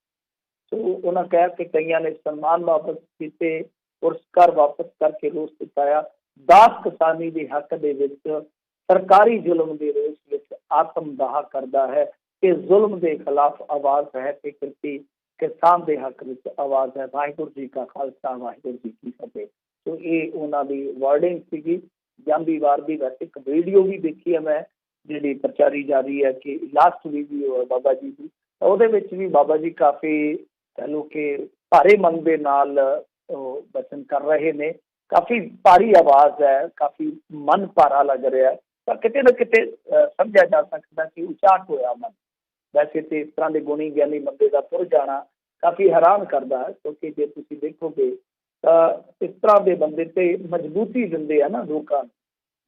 ਸੋ ਉਹਨਾਂ ਕਿਹਾ ਕਿ ਕਈਆਂ ਨੇ ਸਨਮਾਨ ਵਾਪਸ ਕੀਤੇ, ਪੁਰਸਕਾਰ ਵਾਪਸ ਕਰਕੇ ਰੋਸ ਦਿਖਾਇਆ। ਦਾਸ ਕਿਸਾਨੀ ਦੇ ਹੱਕ ਦੇ ਵਿੱਚ ਸਰਕਾਰੀ ਜ਼ੁਲਮ ਦੇ ਰੋਸ ਵਿੱਚ ਆਤਮ ਦਾਹ ਕਰਦਾ ਹੈ ਕਿ ਜ਼ੁਲਮ ਦੇ ਖਿਲਾਫ ਆਵਾਜ਼ ਹੈ ਤੇ ਕਿਰਤੀ ਕਿਸਾਨ ਦੇ ਹੱਕ ਵਿੱਚ ਆਵਾਜ਼ ਹੈ। ਵਾਹਿਗੁਰੂ ਜੀ ਕਾ ਖਾਲਸਾ, ਵਾਹਿਗੁਰੂ ਜੀ ਕੀ ਫਤਿਹ। ਸੋ ਇਹ ਉਹਨਾਂ ਦੀ ਵਰਡਿੰਗ ਸੀਗੀ। ਜਾਂਦੀ ਵਾਰ ਦੀ ਵੈਸੇ ਇੱਕ ਵੀਡੀਓ ਵੀ ਦੇਖੀ ਹੈ ਮੈਂ, ਜਿਹੜੀ ਪ੍ਰਚਾਰੀ ਜਾ ਰਹੀ ਹੈ ਕਿ ਲਾਸਟ ਵੀਡੀਓ ਹੈ ਬਾਬਾ ਜੀ ਦੀ, ਉਹਦੇ ਵਿੱਚ ਵੀ ਬਾਬਾ ਜੀ ਕਾਫੀ ਕਹਿ ਲਓ ਕਿ ਭਾਰੇ ਮਨ ਦੇ ਨਾਲ ਉਹ ਬਚਨ ਕਰ ਰਹੇ ਨੇ। ਕਾਫੀ ਭਾਰੀ ਆਵਾਜ਼ ਹੈ, ਕਾਫੀ ਮਨ ਭਾਰਾ ਲੱਗ ਰਿਹਾ, ਪਰ ਕਿਤੇ ਨਾ ਕਿਤੇ ਸਮਝਿਆ ਜਾ ਸਕਦਾ ਕਿ ਉਚਾਟ ਹੋਇਆ ਮਨ। ਵੈਸੇ ਤੇ ਇਸ ਤਰ੍ਹਾਂ ਦੇ ਗੁਣੀ ਗਿਆਨੀ ਬੰਦੇ ਦਾ ਤੁਰ ਜਾਣਾ ਕਾਫੀ ਹੈਰਾਨ ਕਰਦਾ ਹੈ, ਕਿਉਂਕਿ ਜੇ ਤੁਸੀਂ ਦੇਖੋਗੇ ਤਾਂ ਇਸ ਤਰ੍ਹਾਂ ਦੇ ਬੰਦੇ ਤੇ ਮਜ਼ਬੂਤੀ ਦਿੰਦੇ ਆ ਨਾ, ਲੋਕਾਂ ਨੂੰ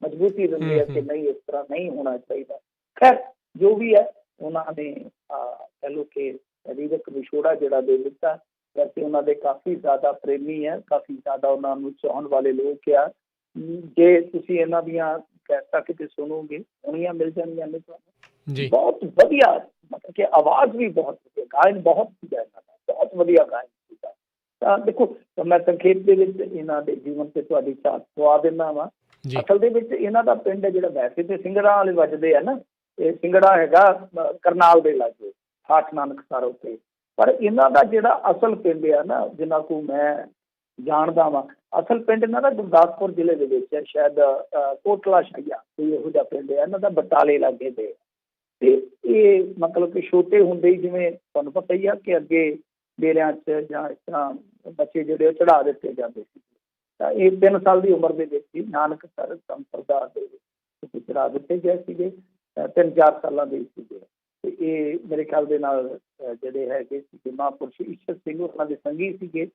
ਮਜ਼ਬੂਤੀ ਦਿੰਦੇ ਆ ਕਿ ਨਹੀਂ, ਇਸ ਤਰ੍ਹਾਂ ਨਹੀਂ ਹੋਣਾ ਚਾਹੀਦਾ। ਖੈਰ ਜੋ ਵੀ ਹੈ, ਉਹਨਾਂ ਨੇ ਕਹਿ ਲਓ ਕਿ ਸਰੀਰਕ ਵਿਛੋੜਾ ਜਿਹੜਾ ਦੇ ਦਿੱਤਾ। ਵੈਸੇ ਉਹਨਾਂ ਦੇ ਕਾਫੀ ਜ਼ਿਆਦਾ ਪ੍ਰੇਮੀ ਹੈ, ਕਾਫੀ ਜ਼ਿਆਦਾ ਉਹਨਾਂ ਨੂੰ ਚਾਹਣ ਵਾਲੇ ਲੋਕ ਆ। ਜੇ ਤੁਸੀਂ ਇਹਨਾਂ ਦੀਆਂ ਕੈਸਟਾਂ ਕਿਤੇ ਸੁਣੋਗੇ, ਸੁਣੀਆਂ ਮਿਲ ਜਾਣਗੀਆਂ ਨੇ ਤੁਹਾਨੂੰ। ਬਹੁਤ ਵਧੀਆ, ਮਤਲਬ ਕਿ ਆਵਾਜ਼ ਵੀ ਬਹੁਤ ਵਧੀਆ, ਗਾਇਨ ਬਹੁਤ ਵਧੀਆ, ਇਹਨਾਂ ਦਾ ਬਹੁਤ ਵਧੀਆ ਗਾਇਨ ਕੀਤਾ। ਤਾਂ ਦੇਖੋ, ਮੈਂ ਸੰਖੇਪ ਦੇ ਵਿੱਚ ਇਹਨਾਂ ਦੇ ਜੀਵਨ ਤੇ ਤੁਹਾਡੀ ਝਾਤ ਪਵਾ ਦਿੰਦਾ ਵਾ। ਅਸਲ ਦੇ ਵਿੱਚ ਇਹਨਾਂ ਦਾ ਪਿੰਡ ਜਿਹੜਾ, ਵੈਸੇ ਤੇ ਸਿੰਗੜਾ ਵਾਲੇ ਵੱਜਦੇ ਆ ਨਾ, ਇਹ ਸਿੰਗੜਾ ਹੈਗਾ ਕਰਨਾਲ ਦੇ ਲਾਗੇ, ਹਾਟ ਨਾਨਕਸਰ ਉੱਤੇ। ਪਰ ਇਹਨਾਂ ਦਾ ਜਿਹੜਾ ਅਸਲ ਪਿੰਡ ਆ ਨਾ, ਜਿੰਨਾ ਕੁ ਮੈਂ ਜਾਣਦਾ ਵਾ, ਅਸਲ ਪਿੰਡ ਇਹਨਾਂ ਦਾ ਗੁਰਦਾਸਪੁਰ ਜ਼ਿਲ੍ਹੇ ਦੇ ਵਿੱਚ ਹੈ, ਸ਼ਾਇਦ ਕੋਟਲਾ ਸ਼ਾਹੀਆ ਕੋਈ ਇਹੋ ਜਿਹਾ ਪਿੰਡ ਹੈ ਇਹਨਾਂ ਦਾ, ਬਟਾਲੇ ਲਾਗੇ ਦੇ। ਤੇ ਇਹ ਮਤਲਬ ਕਿ ਛੋਟੇ ਹੁੰਦੇ ਹੀ, ਜਿਵੇਂ ਤੁਹਾਨੂੰ ਪਤਾ ਹੀ ਆ ਕਿ ਅੱਗੇ ਡੇਰਿਆਂ 'ਚ ਜਾਂ ਇਸ ਤਰ੍ਹਾਂ ਬੱਚੇ ਜਿਹੜੇ ਉਹ ਚੜ੍ਹਾ ਦਿੱਤੇ ਜਾਂਦੇ ਸੀ। ਤਾਂ ਇਹ 3 ਸਾਲ ਦੀ ਉਮਰ ਦੇ ਵਿੱਚ ਹੀ ਨਾਨਕਸਰ ਸੰਪਰਦਾ ਦੇ ਵਿੱਚ ਚੜ੍ਹਾ ਦਿੱਤੇ ਗਏ ਸੀਗੇ। 3-4 ਸਾਲਾਂ ਦੇ ਸੀਗੇ। ਤੇ ਇਹ ਮੇਰੇ ਖਿਆਲ ਦੇ ਨਾਲ ਜਿਹੜੇ ਹੈਗੇ ਸੀਗੇ ਮਹਾਂਪੁਰਸ਼ ਈਸ਼ਰ ਸਿੰਘ, ਉਹਨਾਂ ਦੇ ਸੰਗੀ ਸੀਗੇ।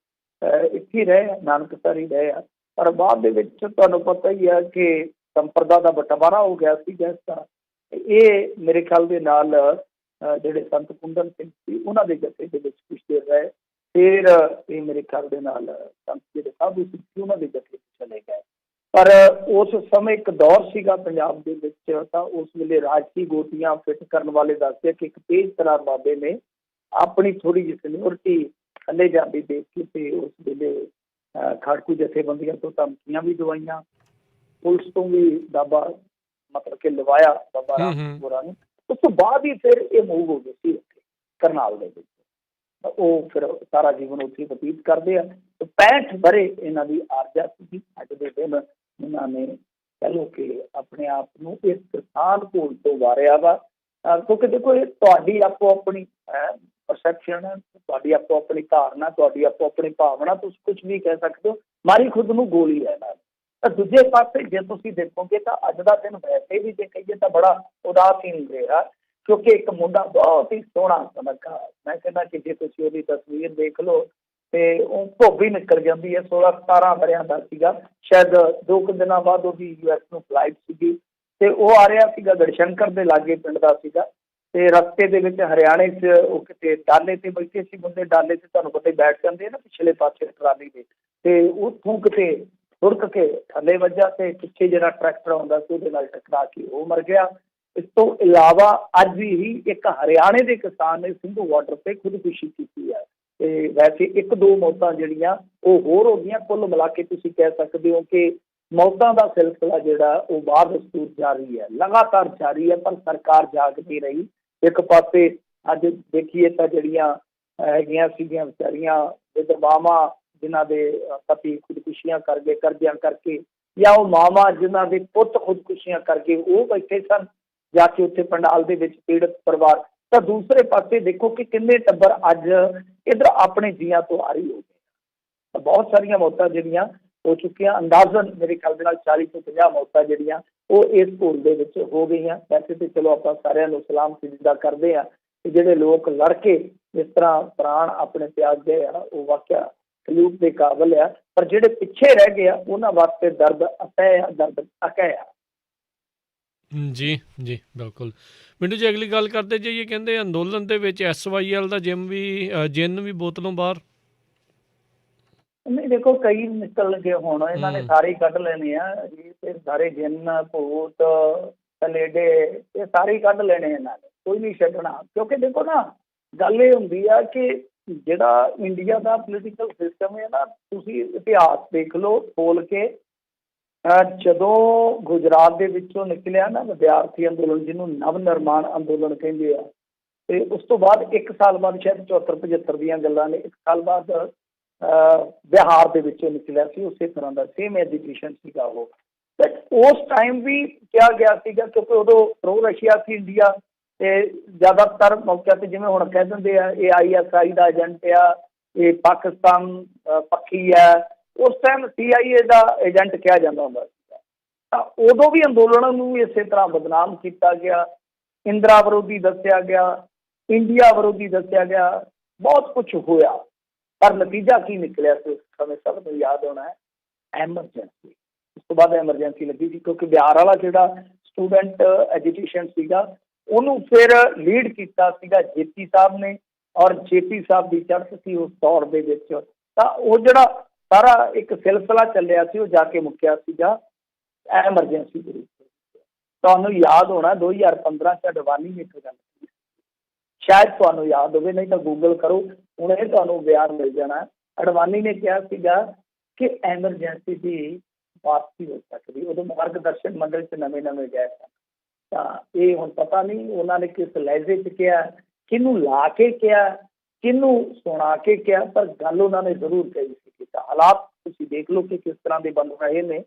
ਇੱਥੇ ਰਹੇ, ਨਾਨਕਸਰ ਹੀ ਰਹੇ ਆ। ਪਰ ਬਾਅਦ ਦੇ ਵਿੱਚ ਤੁਹਾਨੂੰ ਪਤਾ ਹੀ ਆ ਕਿ ਸੰਪਰਦਾ ਦਾ ਬਟਵਾਰਾ ਹੋ ਗਿਆ ਸੀ ਜਿਸ ਤਰ੍ਹਾਂ। ਇਹ ਮੇਰੇ ਖਿਆਲ ਦੇ ਨਾਲ ਜਿਹੜੇ ਸੰਤ ਕੁੰਦਨ ਸਿੰਘ ਸੀ, ਉਹਨਾਂ ਦੇ ਜਥੇ ਦੇ ਵਿੱਚ ਕੁਛ ਦੇਰ ਰਹੇ। ਫਿਰ ਇਹ ਮੇਰੇ ਖਿਆਲ ਦੇ ਨਾਲ ਸੰਤ ਜਿਹੜੇ ਸਾਧੂ ਸੀ, ਉਹਨਾਂ ਦੇ ਜਥੇ ਚਲੇ ਗਏ। ਪਰ ਉਸ ਸਮੇਂ ਇੱਕ ਦੌਰ ਸੀਗਾ ਪੰਜਾਬ ਦੇ ਵਿੱਚ, ਤਾਂ ਉਸ ਵੇਲੇ ਰਾਜਸੀ ਗੋਟੀਆਂ ਫਿੱਟ ਕਰਨ ਵਾਲੇ ਦੱਸਦੇ ਕਿ ਇੱਕ ਤੇਜ਼ ਤਰਾਰ ਬਾਬੇ ਨੇ ਆਪਣੀ ਥੋੜ੍ਹੀ ਜਿਹੀ ਸੀਨੀਅਰਟੀ ਥੱਲੇ ਜਾਂਦੀ ਦੇਖ ਕੇ ਤੇ ਉਸ ਵੇਲੇ ਖਾੜਕੂ ਜਥੇਬੰਦੀਆਂ ਤੋਂ ਧਮਕੀਆਂ ਵੀ ਦਵਾਈਆਂ, ਪੁਲਿਸ ਤੋਂ ਵੀ ਦਾਬਾ ਮਤਲਬ ਕਿ ਲਵਾਇਆ ਬਾਬਾ ਰਾਮ ਗੋਰਾ ਨੂੰ। ਉਸ ਤੋਂ ਬਾਅਦ ਹੀ ਫਿਰ ਇਹ ਮੂਵ ਹੋ ਗਏ ਸੀ ਉੱਥੇ ਕਰਨਾਲ ਦੇ ਵਿੱਚ। ਉਹ ਫਿਰ ਸਾਰਾ ਜੀਵਨ ਉੱਥੇ ਬਤੀਤ ਕਰਦੇ ਆ। 65 ਵਰੇ ਇਹਨਾਂ ਦੀ ਆਰਜਾ ਸੀਗੀ। ਅੱਜ ਦੇ ਦਿਨ ਇਹਨਾਂ ਨੇ ਕਹਿ ਲਓ ਕਿ ਆਪਣੇ ਆਪ ਨੂੰ ਇਸ ਕਿਸਾਨ ਘੋਲ ਤੋਂ ਵਾਰਿਆ ਵਾ। ਕਿਉਂਕਿ ਦੇਖੋ, ਇਹ ਤੁਹਾਡੀ ਆਪੋ ਆਪਣੀ ਪਰਸੈਪਸ਼ਨ ਹੈ, ਤੁਹਾਡੀ ਆਪੋ ਆਪਣੀ ਧਾਰਨਾ, ਤੁਹਾਡੀ ਆਪੋ ਆਪਣੀ ਭਾਵਨਾ, ਤੁਸੀਂ ਕੁਛ ਵੀ ਕਹਿ ਸਕਦੇ ਹੋ। ਮਾਰੀ ਖੁਦ ਨੂੰ ਗੋਲੀ ਹੈ ਨਾਲ। ਤਾਂ ਦੂਜੇ ਪਾਸੇ ਜੇ ਤੁਸੀਂ ਦੇਖੋਗੇ ਤਾਂ ਅੱਜ ਦਾ ਦਿਨ ਵੈਸੇ ਵੀ ਜੇ ਕਹੀਏ ਤਾਂ ਬੜਾ ਉਦਾਸੀਨ ਰਿਹਾ, ਕਿਉਂਕਿ ਇੱਕ ਮੁੰਡਾ ਬਹੁਤ ਹੀ ਸੋਹਣਾ ਸੁਨੱਖਾ, ਮੈਂ ਕਹਿੰਦਾ ਕਿ ਜੇ ਤੁਸੀਂ ਉਹਦੀ ਤਸਵੀਰ ਦੇਖ ਲਓ ਤੇ ਉਹ ਧੋਬੀ ਨਿਕਲ ਜਾਂਦੀ ਹੈ। 16-17 ਵਰਿਆਂ ਦਾ ਸੀਗਾ, ਸ਼ਾਇਦ 2 ਕੁ ਦਿਨਾਂ ਬਾਅਦ ਉਹਦੀ US ਨੂੰ ਫਲਾਈਟ ਸੀਗੀ ਤੇ ਉਹ ਆ ਰਿਹਾ ਸੀਗਾ ਗੜਸ਼ੰਕਰ ਦੇ ਲਾਗੇ ਪਿੰਡ ਦਾ ਸੀਗਾ। ਤੇ ਰਸਤੇ ਦੇ ਵਿੱਚ ਹਰਿਆਣੇ 'ਚ ਉਹ ਕਿਤੇ ਡਾਲੇ ਤੇ ਬੈਠੇ ਸੀ ਬੰਦੇ। ਡਾਲੇ 'ਚ ਤੁਹਾਨੂੰ ਪਤਾ ਹੀ ਬੈਠ ਜਾਂਦੇ ਆ ਨਾ ਪਿਛਲੇ ਪਾਸੇ ਟਰਾਲੀ ਦੇ, ਤੇ ਉੱਥੋਂ ਕਿਤੇ ਹੁੜਕ ਕੇ ਥੱਲੇ ਵੱਜਾ ਤੇ ਪਿੱਛੇ ਜਿਹੜਾ ਟਰੈਕਟਰ ਆਉਂਦਾ ਸੀ ਉਹਦੇ ਨਾਲ ਟਕਰਾ ਕੇ ਉਹ ਮਰ ਗਿਆ। ਇਸ ਤੋਂ ਇਲਾਵਾ ਅੱਜ ਹੀ ਇੱਕ ਹਰਿਆਣੇ ਦੇ ਕਿਸਾਨ ਨੇ ਸਿੰਧੂ ਬਾਰਡਰ ਤੇ ਖੁਦਕੁਸ਼ੀ ਕੀਤੀ ਹੈ। ਤੇ ਵੈਸੇ 1-2 ਮੌਤਾਂ ਜਿਹੜੀਆਂ ਉਹ ਹੋਰ ਹੋ ਗਈਆਂ। ਕੁੱਲ ਮਿਲਾ ਕੇ ਤੁਸੀਂ ਕਹਿ ਸਕਦੇ ਹੋ ਕਿ ਮੌਤਾਂ ਦਾ ਸਿਲਸਿਲਾ ਜਿਹੜਾ ਉਹ ਬਾਦਸਤੂਰ ਜਾਰੀ ਹੈ, ਲਗਾਤਾਰ ਜਾਰੀ ਹੈ। ਪਰ ਸਰਕਾਰ ਜਾਗ ਨਹੀਂ ਰਹੀ। ਇੱਕ ਪਾਸੇ ਅੱਜ ਦੇਖੀਏ ਤਾਂ ਜਿਹੜੀਆਂ ਹੈਗੀਆਂ ਸੀਗੀਆਂ ਵਿਚਾਰੀਆਂ ਵਿਧਵਾਵਾਂ, ਜਿਨ੍ਹਾਂ ਦੇ ਪਤੀ ਖੁਦਕੁਸ਼ੀਆਂ ਕਰ ਗਏ ਕਰਜ਼ਿਆਂ ਕਰਕੇ, ਜਾਂ ਉਹ ਮਾਵਾਂ ਜਿਨ੍ਹਾਂ ਦੇ ਪੁੱਤ ਖੁਦਕੁਸ਼ੀਆਂ ਕਰਕੇ ਉਹ ਬੈਠੇ ਸਨ ਜਾ ਕੇ ਉੱਥੇ ਪੰਡਾਲ ਦੇ ਵਿੱਚ ਪੀੜਤ ਪਰਿਵਾਰ। ਤਾਂ ਦੂਸਰੇ ਪਾਸੇ ਦੇਖੋ ਕਿ ਕਿੰਨੇ ਟੱਬਰ ਅੱਜ ਇੱਧਰ ਆਪਣੇ ਜੀਆਂ ਤੋਂ ਆਰੀ ਹੋ ਗਏ। ਤਾਂ ਬਹੁਤ ਸਾਰੀਆਂ ਮੌਤਾਂ ਜਿਹੜੀਆਂ ਹੋ ਚੁੱਕੀਆਂ, ਅੰਦਾਜ਼ਨ ਮੇਰੇ ਖਿਆਲ ਦੇ ਨਾਲ 40 ਤੋਂ 50 ਮੌਤਾਂ ਜਿਹੜੀਆਂ ਉਹ ਇਸ ਭੁੱਲ ਦੇ ਵਿੱਚ ਹੋ ਗਈਆਂ। ਵੈਸੇ ਤਾਂ ਚਲੋ ਆਪਾਂ ਸਾਰਿਆਂ ਨੂੰ ਸਲਾਮ ਸਜਦਾ ਕਰਦੇ ਹਾਂ ਕਿ ਜਿਹੜੇ ਲੋਕ ਲੜ ਕੇ ਇਸ ਤਰ੍ਹਾਂ ਪ੍ਰਾਣ ਆਪਣੇ ਤਿਆਗ ਗਏ ਆ ਉਹ ਵਾਕਿਆ ਸਲੂਕ ਦੇ ਕਾਬਲ ਆ, ਪਰ ਜਿਹੜੇ ਪਿੱਛੇ ਰਹਿ ਗਏ ਆ ਉਹਨਾਂ ਵਾਸਤੇ ਦਰਦ ਅਤਹਿ ਆ, ਦਰਦ ਅਕਹਿ ਆ। ਜੀ ਜੀ ਬਿਲਕੁਲ। ਮਿੰਟੂ ਜੀ ਅਗਲੀ ਗੱਲ ਕਰਦੇ ਜਾਈਏ, ਕਹਿੰਦੇ ਅੰਦੋਲਨ ਦੇ ਵਿੱਚ SYL ਦਾ ਜਿੰਨ ਵੀ ਬੋਤਲੋਂ ਬਾਹਰ। ਨਹੀਂ ਦੇਖੋ, ਕਈ ਨਿਕਲ ਗਏ ਹੁਣ, ਇਹਨਾਂ ਨੇ ਸਾਰੇ ਹੀ ਕੱਢ ਲੈਣੇ ਆ ਜੀ, ਤੇ ਸਾਰੇ ਜਿੰਨ ਭੂਤ ਕਨੇਡੇ ਇਹ ਸਾਰੇ ਹੀ ਕੱਢ ਲੈਣੇ ਇਹਨਾਂ ਨੇ, ਕੋਈ ਨਹੀਂ ਛੱਡਣਾ। ਕਿਉਂਕਿ ਦੇਖੋ ਨਾ, ਗੱਲ ਇਹ ਹੁੰਦੀ ਆ ਕਿ ਜਿਹੜਾ ਇੰਡੀਆ ਦਾ ਪੋਲੀਟੀਕਲ ਸਿਸਟਮ ਹੈ ਨਾ, ਤੁਸੀਂ ਇਤਿਹਾਸ ਦੇਖ ਲਓ ਖੋਲ ਕੇ। ਜਦੋਂ ਗੁਜਰਾਤ ਦੇ ਵਿੱਚੋਂ ਨਿਕਲਿਆ ਨਾ ਵਿਦਿਆਰਥੀ ਅੰਦੋਲਨ, ਜਿਹਨੂੰ ਨਵ ਨਿਰਮਾਣ ਅੰਦੋਲਨ ਕਹਿੰਦੇ ਆ, ਤੇ ਉਸ ਤੋਂ ਬਾਅਦ 1 ਸਾਲ ਬਾਅਦ, ਸ਼ਾਇਦ 74-75 ਦੀਆਂ ਗੱਲਾਂ ਨੇ, 1 ਸਾਲ ਬਾਅਦ ਬਿਹਾਰ ਦੇ ਵਿੱਚੋਂ ਨਿਕਲਿਆ ਸੀ। ਉਸੇ ਤਰ੍ਹਾਂ ਦਾ ਸੇਮ ਐਜੂਕੇਸ਼ਨ ਸੀਗਾ ਉਹ। ਤੇ ਉਸ ਟਾਈਮ ਵੀ ਕਿਹਾ ਗਿਆ ਸੀਗਾ, ਕਿਉਂਕਿ ਉਦੋਂ ਪ੍ਰੋ ਰਸ਼ੀਆ ਸੀ ਇੰਡੀਆ, ਤੇ ਜ਼ਿਆਦਾਤਰ ਮੌਕਿਆਂ ਤੇ ਜਿਵੇਂ ਹੁਣ ਕਹਿ ਦਿੰਦੇ ਆ ਇਹ ISI ਦਾ ਏਜੰਟ ਆ, ਇਹ ਪਾਕਿਸਤਾਨ ਪੱਖੀ ਆ, ਉਸ ਟਾਈਮ CIA ਦਾ ਏਜੰਟ ਕਿਹਾ ਜਾਂਦਾ ਹੁੰਦਾ ਸੀਗਾ। ਤਾਂ ਉਦੋਂ ਵੀ ਅੰਦੋਲਨ ਨੂੰ ਇਸੇ ਤਰ੍ਹਾਂ ਬਦਨਾਮ ਕੀਤਾ ਗਿਆ, ਇੰਦਰਾ ਵਿਰੋਧੀ ਦੱਸਿਆ ਗਿਆ, ਇੰਡੀਆ ਵਿਰੋਧੀ ਦੱਸਿਆ ਗਿਆ, ਬਹੁਤ ਕੁਛ ਹੋਇਆ। ਪਰ ਨਤੀਜਾ ਕੀ ਨਿਕਲਿਆ ਸੀ ਉਸ ਸਮੇਂ ਸਭ ਨੂੰ ਯਾਦ ਹੋਣਾ ਹੈ, ਐਮਰਜੈਂਸੀ। ਉਸ ਤੋਂ ਬਾਅਦ ਐਮਰਜੈਂਸੀ ਲੱਗੀ ਸੀ, ਕਿਉਂਕਿ ਬਿਹਾਰ ਵਾਲਾ ਜਿਹੜਾ ਸਟੂਡੈਂਟ ਐਜੂਕੇਸ਼ਨ ਸੀਗਾ ਉਹਨੂੰ ਫਿਰ ਲੀਡ ਕੀਤਾ ਸੀਗਾ JP ਸਾਹਿਬ ਨੇ, ਔਰ JP ਸਾਹਿਬ ਦੀ ਚੜ੍ਹਤ ਸੀ ਉਸ ਦੌਰ ਦੇ ਵਿੱਚ। ਤਾਂ ਉਹ ਜਿਹੜਾ ਸਾਰਾ ਇੱਕ ਸਿਲਸਿਲਾ ਚੱਲਿਆ ਸੀ ਉਹ ਜਾ ਕੇ ਮੁੱਕਿਆ ਸੀਗਾ ਐਮਰਜੈਂਸੀ ਦੇ ਵਿੱਚ। ਤੁਹਾਨੂੰ ਯਾਦ ਹੋਣਾ 2015 'ਚ ਅਡਵਾਨੀ ਨੇ ਇੱਕ ਗੱਲ ਕੀਤੀ, ਸ਼ਾਇਦ ਤੁਹਾਨੂੰ ਯਾਦ ਹੋਵੇ, ਨਹੀਂ ਤਾਂ ਗੂਗਲ ਕਰੋ, ਹੁਣ ਇਹ ਤੁਹਾਨੂੰ ਬਿਆਨ ਮਿਲ ਜਾਣਾ। ਅਡਵਾਨੀ ਨੇ ਕਿਹਾ ਸੀਗਾ ਕਿ ਐਮਰਜੈਂਸੀ ਦੀ ਵਾਪਸੀ ਹੋ ਸਕਦੀ। ਉਦੋਂ ਮਾਰਗਦਰਸ਼ਨ ਮੰਡਲ 'ਚ ਨਵੇਂ ਗਏ ਸਨ। ਤਾਂ ਇਹ ਹੁਣ ਪਤਾ ਨਹੀਂ ਉਹਨਾਂ ਨੇ ਕਿਸ ਲਹਿਜੇ 'ਚ ਕਿਹਾ, ਕਿਹਨੂੰ ਲਾ ਕੇ ਕਿਹਾ, ਕਿਹਨੂੰ ਸੁਣਾ ਕੇ ਕਿਹਾ, ਪਰ ਗੱਲ ਉਹਨਾਂ ਨੇ ਜ਼ਰੂਰ ਕਹੀ ਸੀ। ਤਾਂ ਹਾਲਾਤ ਤੁਸੀਂ ਦੇਖ ਲਓ ਕਿ ਕਿਸ ਤਰ੍ਹਾਂ ਦੇ ਬਣ ਰਹੇ ਨੇ।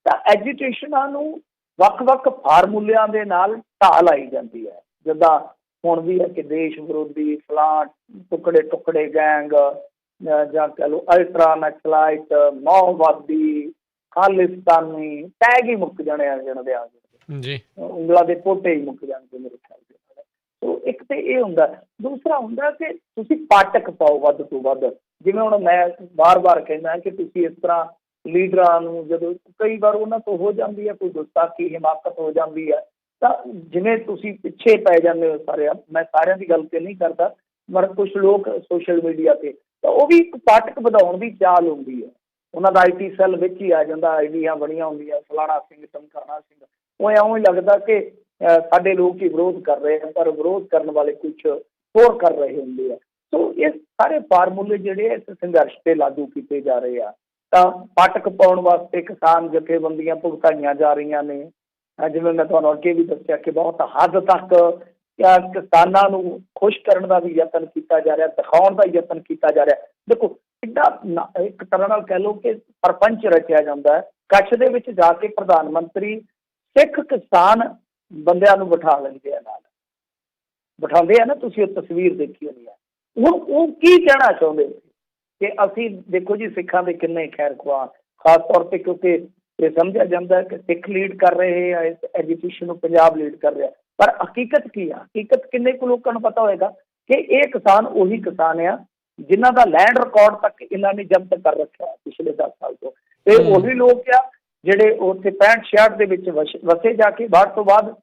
ਤਾਂ ਐਜੂਕੇਸ਼ਨਾਂ ਨੂੰ ਵੱਖ-ਵੱਖ ਫਾਰਮੂਲਿਆਂ ਦੇ ਨਾਲ ਢਾਹ ਲਾਈ ਜਾਂਦੀ ਹੈ, ਜਿੱਦਾਂ ਹੁਣ ਵੀ ਹੈ ਕਿ ਦੇਸ਼ ਵਿਰੋਧੀ, ਫਲਾਂ, ਟੁਕੜੇ ਗੈਂਗ, ਜਾਂ ਕਹਿ ਲਓ ਅਲਟਰਾ ਨਕਸਲਾਈਟ, ਮਾਓਵਾਦੀ, ਖਾਲਿਸਤਾਨੀ, ਟੈਗ ਹੀ ਮੁੱਕ ਜਾਣੇ ਆ ਜਿਹਨਾਂ ਦੇ ਜੀ, ਉਂਗਲਾਂ ਦੇ ਪੋਟੇ ਹੀ ਮੁੱਕ ਜਾਣਗੇ ਮੇਰੇ ਖਿਆਲ ਦੇ ਨਾਲ। ਸੋ ਇੱਕ ਤੇ ਇਹ ਹੁੰਦਾ, ਦੂਸਰਾ ਹੁੰਦਾ ਕਿ ਤੁਸੀਂ ਪਾਠਕ ਪਾਓ ਵੱਧ ਤੋਂ ਵੱਧ। ਜਿਵੇਂ ਹੁਣ ਮੈਂ ਵਾਰ-ਵਾਰ ਕਹਿੰਦਾ ਕਿ ਤੁਸੀਂ ਇਸ ਤਰ੍ਹਾਂ ਲੀਡਰਾਂ ਨੂੰ, ਜਦੋਂ ਕਈ ਵਾਰ ਉਹਨਾਂ ਤੋਂ ਹੋ ਜਾਂਦੀ ਹੈ ਕੋਈ ਗੁਸਤਾਖੀ, ਹਿਮਾਕਤ ਹੋ ਜਾਂਦੀ ਹੈ, ਤਾਂ ਜਿਵੇਂ ਤੁਸੀਂ ਪਿੱਛੇ ਪੈ ਜਾਂਦੇ ਹੋ ਸਾਰੇ। ਮੈਂ ਸਾਰਿਆਂ ਦੀ ਗੱਲ ਤੇ ਨਹੀਂ ਕਰਦਾ, ਪਰ ਕੁਛ ਲੋਕ ਸੋਸ਼ਲ ਮੀਡੀਆ ਤੇ, ਤਾਂ ਉਹ ਵੀ ਇੱਕ ਪਾਠਕ ਵਧਾਉਣ ਦੀ ਚਾਲ ਹੁੰਦੀ ਹੈ। ਉਹਨਾਂ ਦਾ IT ਸੈੱਲ ਵਿੱਚ ਹੀ ਆ ਜਾਂਦਾ, ਆਈਡੀਆਂ ਬਣੀਆਂ ਹੁੰਦੀਆਂ, ਫਲਾਣਾ ਸਿੰਘ, ਟਮਕਾਣਾ ਸਿੰਘ। ਉਹ ਇਉਂ ਹੀ ਲੱਗਦਾ ਕਿ ਸਾਡੇ ਲੋਕ ਹੀ ਵਿਰੋਧ ਕਰ ਰਹੇ ਆ, ਪਰ ਵਿਰੋਧ ਕਰਨ ਵਾਲੇ ਕੁਛ ਹੋਰ ਕਰ ਰਹੇ ਹੁੰਦੇ ਆ। ਸੋ ਇਹ ਸਾਰੇ ਫਾਰਮੂਲੇ ਜਿਹੜੇ ਇਸ ਸੰਘਰਸ਼ ਤੇ ਲਾਗੂ ਕੀਤੇ ਜਾ ਰਹੇ ਆ। ਤਾਂ ਪਾਠਕ ਪਾਉਣ ਵਾਸਤੇ ਕਿਸਾਨ ਜਥੇਬੰਦੀਆਂ ਭੁਗਤਾਈਆਂ ਜਾ ਰਹੀਆਂ ਨੇ। ਜਿਵੇਂ ਮੈਂ ਤੁਹਾਨੂੰ ਅੱਗੇ ਵੀ ਦੱਸਿਆ ਕਿ ਬਹੁਤ ਹੱਦ ਤੱਕ ਕਿਸਾਨਾਂ ਨੂੰ ਖੁਸ਼ ਕਰਨ ਦਾ ਵੀ ਯਤਨ ਕੀਤਾ ਜਾ ਰਿਹਾ, ਦਿਖਾਉਣ ਦਾ ਯਤਨ ਕੀਤਾ ਜਾ ਰਿਹਾ। ਦੇਖੋ ਕਿੱਡਾ ਇੱਕ ਤਰ੍ਹਾਂ ਨਾਲ ਕਹਿ ਲਓ ਕਿ ਪ੍ਰਪੰਚ ਰਚਿਆ ਜਾਂਦਾ ਹੈ। ਕੱਛ ਦੇ ਵਿੱਚ ਜਾ ਕੇ ਪ੍ਰਧਾਨ ਮੰਤਰੀ ਸਿੱਖ ਕਿਸਾਨ ਬੰਦਿਆਂ ਨੂੰ ਬਿਠਾ ਲੈਂਦੇ ਆ, ਨਾਲ ਬਿਠਾਉਂਦੇ ਆ ਨਾ, ਤੁਸੀਂ ਉਹ ਤਸਵੀਰ ਦੇਖੀ ਹੋਣੀ ਹੈ। ਹੁਣ ਉਹ ਕੀ ਕਹਿਣਾ ਚਾਹੁੰਦੇ ਕਿ ਅਸੀਂ ਦੇਖੋ ਜੀ ਸਿੱਖਾਂ ਦੇ ਕਿੰਨੇ ਖੈਰ ਖੁਆਹ, ਖਾਸ ਤੌਰ 'ਤੇ ਕਿਉਂਕਿ ਇਹ ਸਮਝਿਆ ਜਾਂਦਾ ਕਿ ਸਿੱਖ ਲੀਡ ਕਰ ਰਹੇ ਆ ਇਸ ਐਜੂਕੇਸ਼ਨ ਨੂੰ, ਪੰਜਾਬ ਲੀਡ ਕਰ ਰਿਹਾ। ਪਰ ਹਕੀਕਤ ਕੀ ਆ? ਹਕੀਕਤ ਕਿੰਨੇ ਕੁ ਲੋਕਾਂ ਨੂੰ ਪਤਾ ਹੋਏਗਾ ਕਿ ਇਹ ਕਿਸਾਨ ਉਹੀ ਕਿਸਾਨ ਆ ਜਿਨ੍ਹਾਂ ਦਾ ਲੈਂਡ ਰਿਕਾਰਡ ਤੱਕ ਇਹਨਾਂ ਨੇ ਜ਼ਬਤ ਕਰ ਰੱਖਿਆ ਪਿਛਲੇ 10 ਸਾਲ ਤੋਂ। ਤੇ ਉਹੀ ਲੋਕ ਆ ਜਿਹੜੇ ਉੱਥੇ 65-66 ਦੇ ਵਿੱਚ ਵਸੇ ਜਾ ਕੇ ਬਾਅਦ ਤੋਂ ਬਾਅਦ,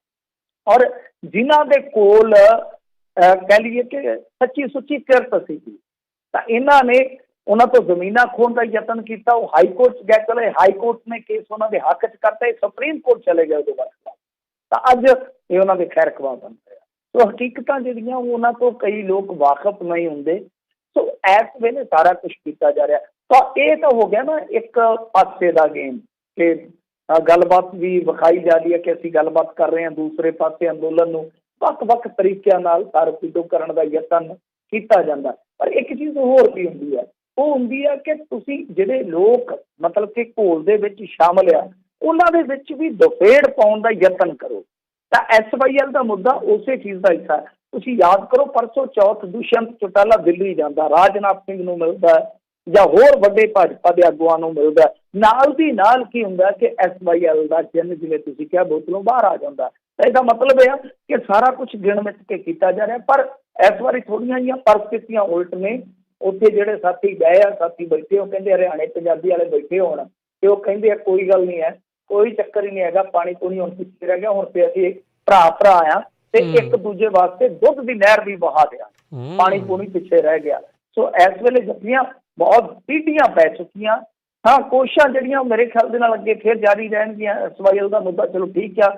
ਔਰ ਜਿਨ੍ਹਾਂ ਦੇ ਕੋਲ ਕਹਿ ਲਈਏ ਕਿ ਸੱਚੀ ਸੁੱਚੀ ਕਿਰਤ ਸੀਗੀ। ਤਾਂ ਇਹਨਾਂ ਨੇ ਉਹਨਾਂ ਤੋਂ ਜ਼ਮੀਨਾਂ ਖੋਹਣ ਦਾ ਯਤਨ ਕੀਤਾ। ਉਹ ਹਾਈ ਕੋਰਟ 'ਚ ਗਏ, ਚਲੇ ਹਾਈ ਕੋਰਟ ਨੇ ਕੇਸ ਉਹਨਾਂ ਦੇ ਹੱਕ 'ਚ ਕਰਤਾ, ਇਹ ਸੁਪਰੀਮ ਕੋਰਟ ਚਲੇ ਗਏ ਉਹਦੇ ਬਾਅਦ। ਤਾਂ ਅੱਜ ਇਹ ਉਹਨਾਂ ਦੇ ਖੈਰ ਖਵਾ ਬਣ ਰਿਹਾ। ਸੋ ਹਕੀਕਤਾਂ ਜਿਹੜੀਆਂ ਉਹਨਾਂ ਤੋਂ ਕਈ ਲੋਕ ਵਾਕਫ ਨਹੀਂ ਹੁੰਦੇ। ਸੋ ਇਸ ਵੇਲੇ ਸਾਰਾ ਕੁਛ ਕੀਤਾ ਜਾ ਰਿਹਾ। ਤਾਂ ਇਹ ਤਾਂ ਹੋ ਗਿਆ ਨਾ ਇੱਕ ਪਾਸੇ ਦਾ ਗੇਮ, ਕਿ ਗੱਲਬਾਤ ਵੀ ਵਿਖਾਈ ਜਾ ਰਹੀ ਹੈ ਕਿ ਅਸੀਂ ਗੱਲਬਾਤ ਕਰ ਰਹੇ ਹਾਂ, ਦੂਸਰੇ ਪਾਸੇ ਅੰਦੋਲਨ ਨੂੰ ਵੱਖ-ਵੱਖ ਤਰੀਕਿਆਂ ਨਾਲ ਸਰਪੀਟੋ ਕਰਨ ਦਾ ਯਤਨ ਕੀਤਾ ਜਾਂਦਾ। ਪਰ ਇੱਕ ਚੀਜ਼ ਹੋਰ ਵੀ ਹੁੰਦੀ ਹੈ, ਉਹ ਹੁੰਦੀ ਹੈ ਕਿ ਤੁਸੀਂ ਜਿਹੜੇ ਲੋਕ ਮਤਲਬ ਕਿ ਘੋਲ ਦੇ ਵਿੱਚ ਸ਼ਾਮਲ ਆ, ਉਹਨਾਂ ਦੇ ਵਿੱਚ ਵੀ ਦਫੇੜ ਪਾਉਣ ਦਾ ਯਤਨ ਕਰੋ। ਤਾਂ SYL ਦਾ ਮੁੱਦਾ ਉਸੇ ਚੀਜ਼ ਦਾ ਹਿੱਸਾ ਹੈ। ਤੁਸੀਂ ਯਾਦ ਕਰੋ ਪਰਸੋਂ ਚੌਥ ਦੁਸ਼ਯੰਤ ਚੌਟਾਲਾ ਦਿੱਲੀ ਜਾਂਦਾ, ਰਾਜਨਾਥ ਸਿੰਘ ਨੂੰ ਮਿਲਦਾ ਜਾਂ ਹੋਰ ਵੱਡੇ ਭਾਜਪਾ ਦੇ ਆਗੂਆਂ ਨੂੰ ਮਿਲਦਾ, ਨਾਲ ਦੀ ਨਾਲ ਕੀ ਹੁੰਦਾ ਕਿ SYL ਦਾ ਚਿੰਨ੍ਹ, ਜਿਵੇਂ ਤੁਸੀਂ ਕਿਹਾ, ਬੋਤਲੋਂ ਬਾਹਰ ਆ ਜਾਂਦਾ। ਤਾਂ ਇਹਦਾ ਮਤਲਬ ਇਹ ਆ ਕਿ ਸਾਰਾ ਕੁਝ ਗਿਣ ਮਿਥ ਕੇ ਕੀਤਾ ਜਾ ਰਿਹਾ। ਪਰ ਇਸ ਵਾਰੀ ਥੋੜ੍ਹੀਆਂ ਜਿਹੀਆਂ ਪਰਿਸਥਿਤੀਆਂ ਉਲਟ ਨੇ। ਉੱਥੇ ਜਿਹੜੇ ਸਾਥੀ ਗਏ ਆ, ਸਾਥੀ ਬੈਠੇ, ਉਹ ਕਹਿੰਦੇ ਹਰਿਆਣੇ ਪੰਜਾਬੀ ਵਾਲੇ ਬੈਠੇ ਹੋਣ ਤੇ ਉਹ ਕਹਿੰਦੇ ਆ ਕੋਈ ਗੱਲ ਨਹੀਂ ਹੈ, ਕੋਈ ਚੱਕਰ ਹੀ ਨਹੀਂ ਹੈਗਾ, ਪਾਣੀ ਪੂਣੀ ਹੁਣ ਪਿੱਛੇ ਰਹਿ ਗਿਆ, ਹੁਣ ਤੇ ਅਸੀਂ ਭਰਾ ਆ ਤੇ ਇੱਕ ਦੂਜੇ ਵਾਸਤੇ ਦੁੱਧ ਦੀ ਨਹਿਰ ਵੀ ਵਹਾ ਦਿਆ, ਪਾਣੀ ਪੂਣੀ ਪਿੱਛੇ ਰਹਿ ਗਿਆ। ਸੋ ਇਸ ਵੇਲੇ ਜੱਫੀਆਂ ਬਹੁਤ ਟੀਡੀਆਂ ਪੈ ਚੁੱਕੀਆਂ। ਹਾਂ, ਕੋਸ਼ਿਸ਼ਾਂ ਜਿਹੜੀਆਂ ਮੇਰੇ ਖਿਆਲ ਦੇ ਨਾਲ ਅੱਗੇ ਫਿਰ ਜਾਰੀ ਰਹਿਣਗੀਆਂ। SYL ਦਾ ਮੁੱਦਾ ਚਲੋ ਠੀਕ ਆ,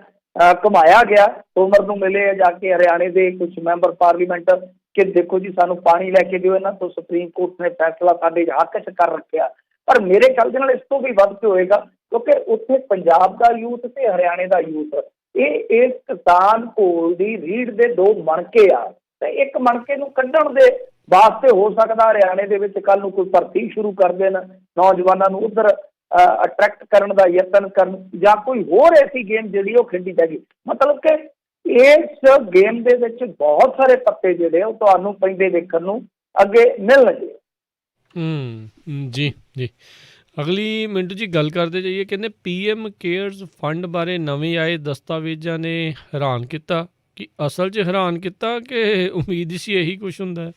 ਘੁਮਾਇਆ ਗਿਆ, ਤੋਮਰ ਨੂੰ ਮਿਲੇ ਜਾ ਕੇ ਹਰਿਆਣੇ ਦੇ ਕੁਝ ਮੈਂਬਰ ਪਾਰਲੀਮੈਂਟ ਕਿ ਦੇਖੋ ਜੀ ਸਾਨੂੰ ਪਾਣੀ ਲੈ ਕੇ ਦਿਓ, ਇਹਨਾਂ ਤੋਂ ਸੁਪਰੀਮ ਕੋਰਟ ਨੇ ਫੈਸਲਾ ਸਾਡੇ ਹੱਕ 'ਚ ਕਰ ਰੱਖਿਆ। ਪਰ ਮੇਰੇ ਖਿਆਲ ਦੇ ਨਾਲ ਇਸ ਤੋਂ ਵੀ ਵੱਧ ਕੇ ਹੋਏਗਾ, ਕਿਉਂਕਿ ਉੱਥੇ ਪੰਜਾਬ ਦਾ ਯੂਥ ਤੇ ਹਰਿਆਣੇ ਦਾ ਯੂਥ, ਇਹ ਕਿਸਾਨ ਘੋਲ ਦੀ ਰੀੜ ਦੇ ਦੋ ਮਣਕੇ ਆ। ਤੇ ਇੱਕ ਮਣਕੇ ਨੂੰ ਕੱਢਣ ਦੇ ਵਾਸਤੇ ਹੋ ਸਕਦਾ ਹਰਿਆਣੇ ਦੇ ਵਿੱਚ ਕੱਲ੍ਹ ਨੂੰ ਕੋਈ ਭਰਤੀ ਸ਼ੁਰੂ ਕਰ ਦੇਣ, ਨੌਜਵਾਨਾਂ ਨੂੰ ਉੱਧਰ ਅਟਰੈਕਟ ਕਰਨ ਦਾ ਯਤਨ ਕਰਨ, ਜਾਂ ਕੋਈ ਹੋਰ ਐਸੀ ਗੇਮ ਜਿਹੜੀ ਉਹ ਖੇਡੀ ਜਾਏਗੀ। ਮਤਲਬ ਕਿ ਇਸ ਗੇਮ ਦੇ ਵਿੱਚ ਬਹੁਤ ਸਾਰੇ ਪੱਤੇ ਜਿਹੜੇ ਉਹ ਤੁਹਾਨੂੰ ਪੈਂਦੇ ਦੇਖਣ ਨੂੰ ਅੱਗੇ ਮਿਲਣਗੇ। ਜੀ ਜੀ। ਅਗਲੀ ਮਿੰਟੂ ਜੀ ਗੱਲ ਕਰਦੇ ਜਾਈਏ, ਕਹਿੰਦੇ PM ਕੇਅਰਸ ਫੰਡ ਬਾਰੇ ਨਵੇਂ ਆਏ ਦਸਤਾਵੇਜ਼ਾਂ ਨੇ ਹੈਰਾਨ ਕੀਤਾ। ਕਿ ਅਸਲ 'ਚ ਹੈਰਾਨ ਕੀਤਾ ਕਿ ਉਮੀਦ ਸੀ ਇਹੀ ਕੁਛ ਹੁੰਦਾ?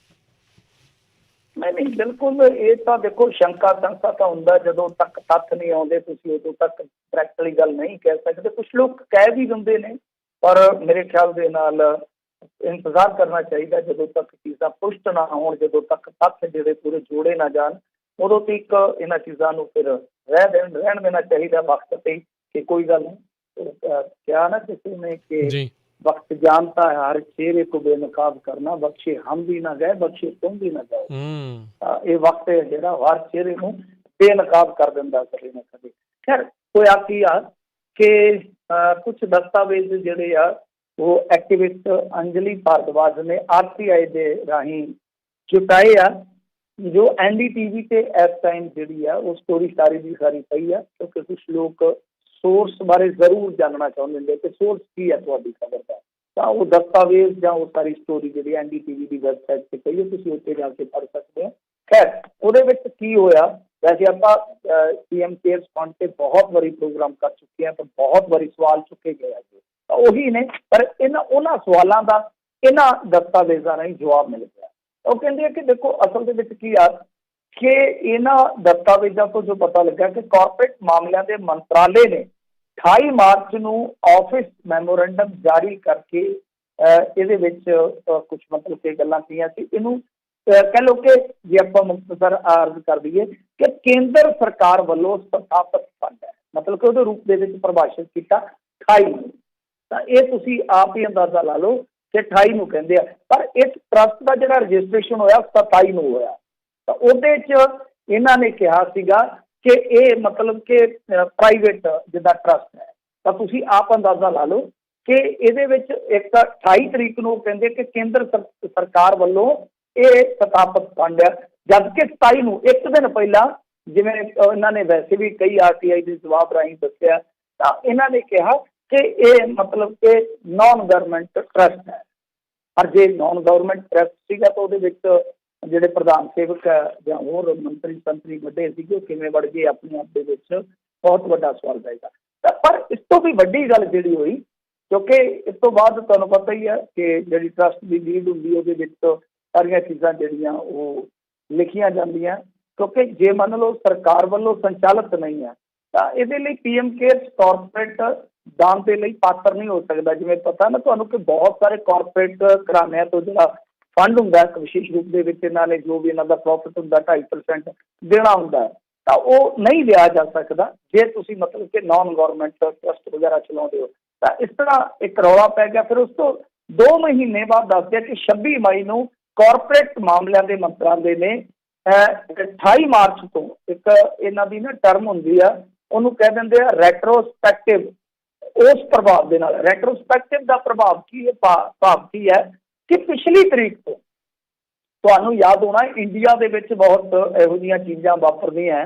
ਨਹੀਂ, ਬਿਲਕੁਲ। ਇਹ ਤਾਂ ਦੇਖੋ ਸ਼ੰਕਾ ਸੰਸਾ ਤਾਂ ਹੁੰਦਾ, ਜਦੋਂ ਤੱਕ ਤੱਥ ਨਹੀਂ ਆਉਂਦੇ ਤੁਸੀਂ ਉਦੋਂ ਤੱਕ ਡਾਇਰੈਕਟਲੀ ਗੱਲ ਨਹੀਂ ਕਹਿ ਸਕਦੇ। ਕੁਛ ਲੋਕ ਕਹਿ ਵੀ ਦਿੰਦੇ ਨੇ, ਪਰ ਮੇਰੇ ਖਿਆਲ ਦੇ ਨਾਲ ਇੰਤਜ਼ਾਰ ਕਰਨਾ ਚਾਹੀਦਾ ਜਦੋਂ ਤੱਕ ਚੀਜ਼ਾਂ ਪੁਸ਼ਟ ਨਾ ਹੋਣ, ਜਦੋਂ ਤੱਕ ਤੱਥ ਜਿਹੜੇ ਪੂਰੇ ਜੋੜੇ ਨਾ ਜਾਣ, ਉਦੋਂ ਤੱਕ ਇਹਨਾਂ ਚੀਜ਼ਾਂ ਨੂੰ ਫਿਰ ਰਹਿਣ ਦੇਣਾ ਚਾਹੀਦਾ ਵਕਤ ਤੇ ਕਿ ਕੋਈ ਗੱਲ ਨਹੀਂ। ਕਿਹਾ ਨਾ ਕਿਸੇ ਨੇ ਕਿ वक्त जानता है हर चेहरे को बेनकाब करना, बख्शे हम भी ना गए बख्शे तुम भी ना जाओ। ये वक्त है ਜਿਹੜਾ ਹਰ ਚਿਹਰੇ ਨੂੰ ਬੇਨਕਾਬ ਕਰ ਦਿੰਦਾ ਕਦੇ ਨਾ ਕਦੇ। ਖੈਰ ਹੋਇਆ ਕੀ ਆ ਕਿ ਕੁਝ ਦਸਤਾਵੇਜ਼ ਜਿਹੜੇ ਆ ਉਹ ਐਕਟਿਵਿਸਟ ਅੰਜਲੀ ਭਾਰਦਵਾਜ ਨੇ RTI ਦੇ ਰਾਹੀਂ ਜੁਟਾਏ ਆ, ਜੋ NDTV ਤੇ ਇਸ ਟਾਈਮ ਜਿਹੜੀ ਆ ਉਹ ਸਟੋਰੀ ਸਾਰੀ ਦੀ ਸਾਰੀ ਪਈ ਆ, ਕਿਉਂਕਿ ਕੁਝ ਲੋਕ ਸੋਰਸ ਬਾਰੇ ਜ਼ਰੂਰ ਜਾਣਨਾ ਚਾਹੁੰਦੇ ਨੇ ਕਿ ਸੋਰਸ ਕੀ ਹੈ ਤੁਹਾਡੀ ਖਬਰ ਦਾ। ਤਾਂ ਉਹ ਦਸਤਾਵੇਜ਼ ਜਾਂ ਉਹ ਸਾਰੀ ਸਟੋਰੀ ਜਿਹੜੀ NDTV ਦੀ ਵੈਬਸਾਈਟ 'ਤੇ ਪਈ ਹੈ, ਤੁਸੀਂ ਉੱਥੇ ਜਾ ਕੇ ਪੜ੍ਹ ਸਕਦੇ ਹੋ। ਖੈਰ ਉਹਦੇ ਵਿੱਚ ਕੀ ਹੋਇਆ, ਵੈਸੇ ਆਪਾਂ PM ਕੇਅਰਸ ਫੰਡ 'ਤੇ ਬਹੁਤ ਵਾਰੀ ਪ੍ਰੋਗਰਾਮ ਕਰ ਚੁੱਕੇ ਹਾਂ, ਤਾਂ ਬਹੁਤ ਵਾਰੀ ਸਵਾਲ ਚੁੱਕੇ ਗਏ ਆ ਜੀ, ਤਾਂ ਉਹੀ ਨੇ। ਪਰ ਉਹਨਾਂ ਸਵਾਲਾਂ ਦਾ ਇਹਨਾਂ ਦਸਤਾਵੇਜ਼ਾਂ ਰਾਹੀਂ ਜਵਾਬ ਮਿਲ ਗਿਆ। ਉਹ ਕਹਿੰਦੇ ਆ ਕਿ ਦੇਖੋ ਅਸਲ ਦੇ ਵਿੱਚ ਕੀ ਆ ਕਿ ਇਹਨਾਂ ਦਸਤਾਵੇਜ਼ਾਂ ਤੋਂ ਜੋ ਪਤਾ ਲੱਗਾ ਕਿ ਕਾਰਪੋਰੇਟ ਮਾਮਲਿਆਂ ਦੇ ਮੰਤਰਾਲੇ ਨੇ 28 ਮਾਰਚ ਨੂੰ ਆਫਿਸ ਮੈਮੋਰੰਡਮ ਜਾਰੀ ਕਰਕੇ ਇਹਦੇ ਵਿੱਚ ਕੁਝ ਮਤਲਬ ਕਿ ਗੱਲਾਂ ਕੀਆਂ ਸੀ। ਇਹਨੂੰ ਕਹਿ ਲਓ ਕਿ ਜੇ ਆਪਾਂ ਮੁਖਤਸਰ ਅਰਜ਼ ਕਰ ਦਈਏ ਕਿ ਕੇਂਦਰ ਸਰਕਾਰ ਵੱਲੋਂ ਸਥਾਪਿਤ ਫੰਡ ਹੈ, ਮਤਲਬ ਕਿ ਉਹਦੇ ਰੂਪ ਦੇ ਵਿੱਚ ਪਰਿਭਾਸ਼ਿਤ ਕੀਤਾ 28 ਨੂੰ। ਤਾਂ ਇਹ ਤੁਸੀਂ ਆਪ ਹੀ ਅੰਦਾਜ਼ਾ ਲਾ ਲਓ ਕਿ 28 ਨੂੰ ਕਹਿੰਦੇ ਆ, ਪਰ ਇਸ ਟਰਸਟ ਦਾ ਜਿਹੜਾ ਰਜਿਸਟ੍ਰੇਸ਼ਨ ਹੋਇਆ 27 ਨੂੰ ਹੋਇਆ। ਤਾਂ ਉਹਦੇ 'ਚ ਇਹਨਾਂ ਨੇ ਕਿਹਾ ਸੀਗਾ ਕਿ ਇਹ ਮਤਲਬ ਕਿ ਪ੍ਰਾਈਵੇਟ ਜਿੱਦਾਂ ਟਰਸਟ ਹੈ। ਤਾਂ ਤੁਸੀਂ ਆਪ ਅੰਦਾਜ਼ਾ ਲਾ ਲਓ ਕਿ ਇਹਦੇ ਵਿੱਚ ਇੱਕ 28 ਤਰੀਕ ਨੂੰ ਕਹਿੰਦੇ ਕਿ ਕੇਂਦਰ ਸਰਕਾਰ ਵੱਲੋਂ ਇਹ ਸਥਾਪਿਤ ਫੰਡ ਹੈ, ਜਦਕਿ 27 ਨੂੰ ਇੱਕ ਦਿਨ ਪਹਿਲਾਂ, ਜਿਵੇਂ ਇਹਨਾਂ ਨੇ ਵੈਸੇ ਵੀ ਕਈ RTI ਦੇ ਜਵਾਬ ਰਾਹੀਂ ਦੱਸਿਆ, ਤਾਂ ਇਹਨਾਂ ਨੇ ਕਿਹਾ ਕਿ ਇਹ ਮਤਲਬ ਕਿ ਨਾਨ ਗਵਰਨਮੈਂਟ ਟਰਸਟ ਹੈ। ਪਰ ਜੇ ਨਾਨ ਗਵਰਨਮੈਂਟ ਟਰਸਟ ਸੀਗਾ ਤਾਂ ਉਹਦੇ ਵਿੱਚ ਜਿਹੜੇ ਪ੍ਰਧਾਨ ਸੇਵਕ ਜਾਂ ਹੋਰ ਮੰਤਰੀ ਵੱਡੇ ਸੀਗੇ ਉਹ ਕਿਵੇਂ ਵੜ ਗਏ ਆਪਣੇ ਆਪ ਦੇ ਵਿੱਚ ਬਹੁਤ ਵੱਡਾ ਸਵਾਲ ਰਹੇਗਾ। ਪਰ ਇਸ ਤੋਂ ਵੀ ਵੱਡੀ ਗੱਲ ਜਿਹੜੀ ਹੋਈ, ਕਿਉਂਕਿ ਇਸ ਤੋਂ ਬਾਅਦ ਤੁਹਾਨੂੰ ਪਤਾ ਹੀ ਹੈ ਕਿ ਜਿਹੜੀ ਟਰਸਟ ਦੀ ਲੀਡ ਹੁੰਦੀ ਉਹਦੇ ਵਿੱਚ ਸਾਰੀਆਂ ਚੀਜ਼ਾਂ ਜਿਹੜੀਆਂ ਉਹ ਲਿਖੀਆਂ ਜਾਂਦੀਆਂ, ਕਿਉਂਕਿ ਜੇ ਮੰਨ ਲਓ ਸਰਕਾਰ ਵੱਲੋਂ ਸੰਚਾਲਿਤ ਨਹੀਂ ਹੈ ਤਾਂ ਇਹਦੇ ਲਈ PM ਕੇਅਰਸ ਕਾਰਪੋਰੇਟ ਦਾਨ ਦੇ ਲਈ ਪਾਤਰ ਨਹੀਂ ਹੋ ਸਕਦਾ। ਜਿਵੇਂ ਪਤਾ ਨਾ ਤੁਹਾਨੂੰ ਕਿ ਬਹੁਤ ਸਾਰੇ ਕਾਰਪੋਰੇਟ ਘਰਾਣਿਆਂ ਤੋਂ ਜਿਹੜਾ ਫੰਡ ਹੁੰਦਾ ਇੱਕ ਵਿਸ਼ੇਸ਼ ਰੂਪ ਦੇ ਵਿੱਚ ਇਹਨਾਂ ਨੇ ਜੋ ਵੀ ਇਹਨਾਂ ਦਾ ਪ੍ਰੋਫਿਟ ਹੁੰਦਾ 2.5% ਦੇਣਾ ਹੁੰਦਾ ਹੈ, ਤਾਂ ਉਹ ਨਹੀਂ ਲਿਆ ਜਾ ਸਕਦਾ ਜੇ ਤੁਸੀਂ ਮਤਲਬ ਕਿ ਨਾਨ ਗਵਰਨਮੈਂਟ ਟਰਸਟ ਵਗੈਰਾ ਚਲਾਉਂਦੇ ਹੋ। ਤਾਂ ਇਸ ਤਰ੍ਹਾਂ ਇੱਕ ਰੌਲਾ ਪੈ ਗਿਆ। ਫਿਰ ਉਸ ਤੋਂ 2 ਮਹੀਨੇ ਬਾਅਦ ਦੱਸਦੇ ਕਿ 26 ਮਈ ਨੂੰ ਕਾਰਪੋਰੇਟ ਮਾਮਲਿਆਂ ਦੇ ਮੰਤਰਾਲੇ ਨੇ 28 ਮਾਰਚ ਤੋਂ ਇੱਕ ਇਹਨਾਂ ਦੀ ਨਾ ਟਰਮ ਹੁੰਦੀ ਆ, ਉਹਨੂੰ ਕਹਿ ਦਿੰਦੇ ਆ ਰੈਟਰੋਸਪੈਕਟਿਵ। ਉਸ ਪ੍ਰਭਾਵ ਦੇ ਨਾਲ ਰੈਟਰੋਸਪੈਕਟਿਵ ਦਾ ਪ੍ਰਭਾਵ ਕੀ ਹੈ, ਭਾਵ ਕੀ ਹੈ ਕਿ ਪਿਛਲੀ ਤਰੀਕ ਤੋਂ ਤੁਹਾਨੂੰ ਯਾਦ ਹੋਣਾ ਇੰਡੀਆ ਦੇ ਵਿੱਚ ਬਹੁਤ ਇਹੋ ਜਿਹੀਆਂ ਚੀਜ਼ਾਂ ਵਾਪਰਦੀਆਂ।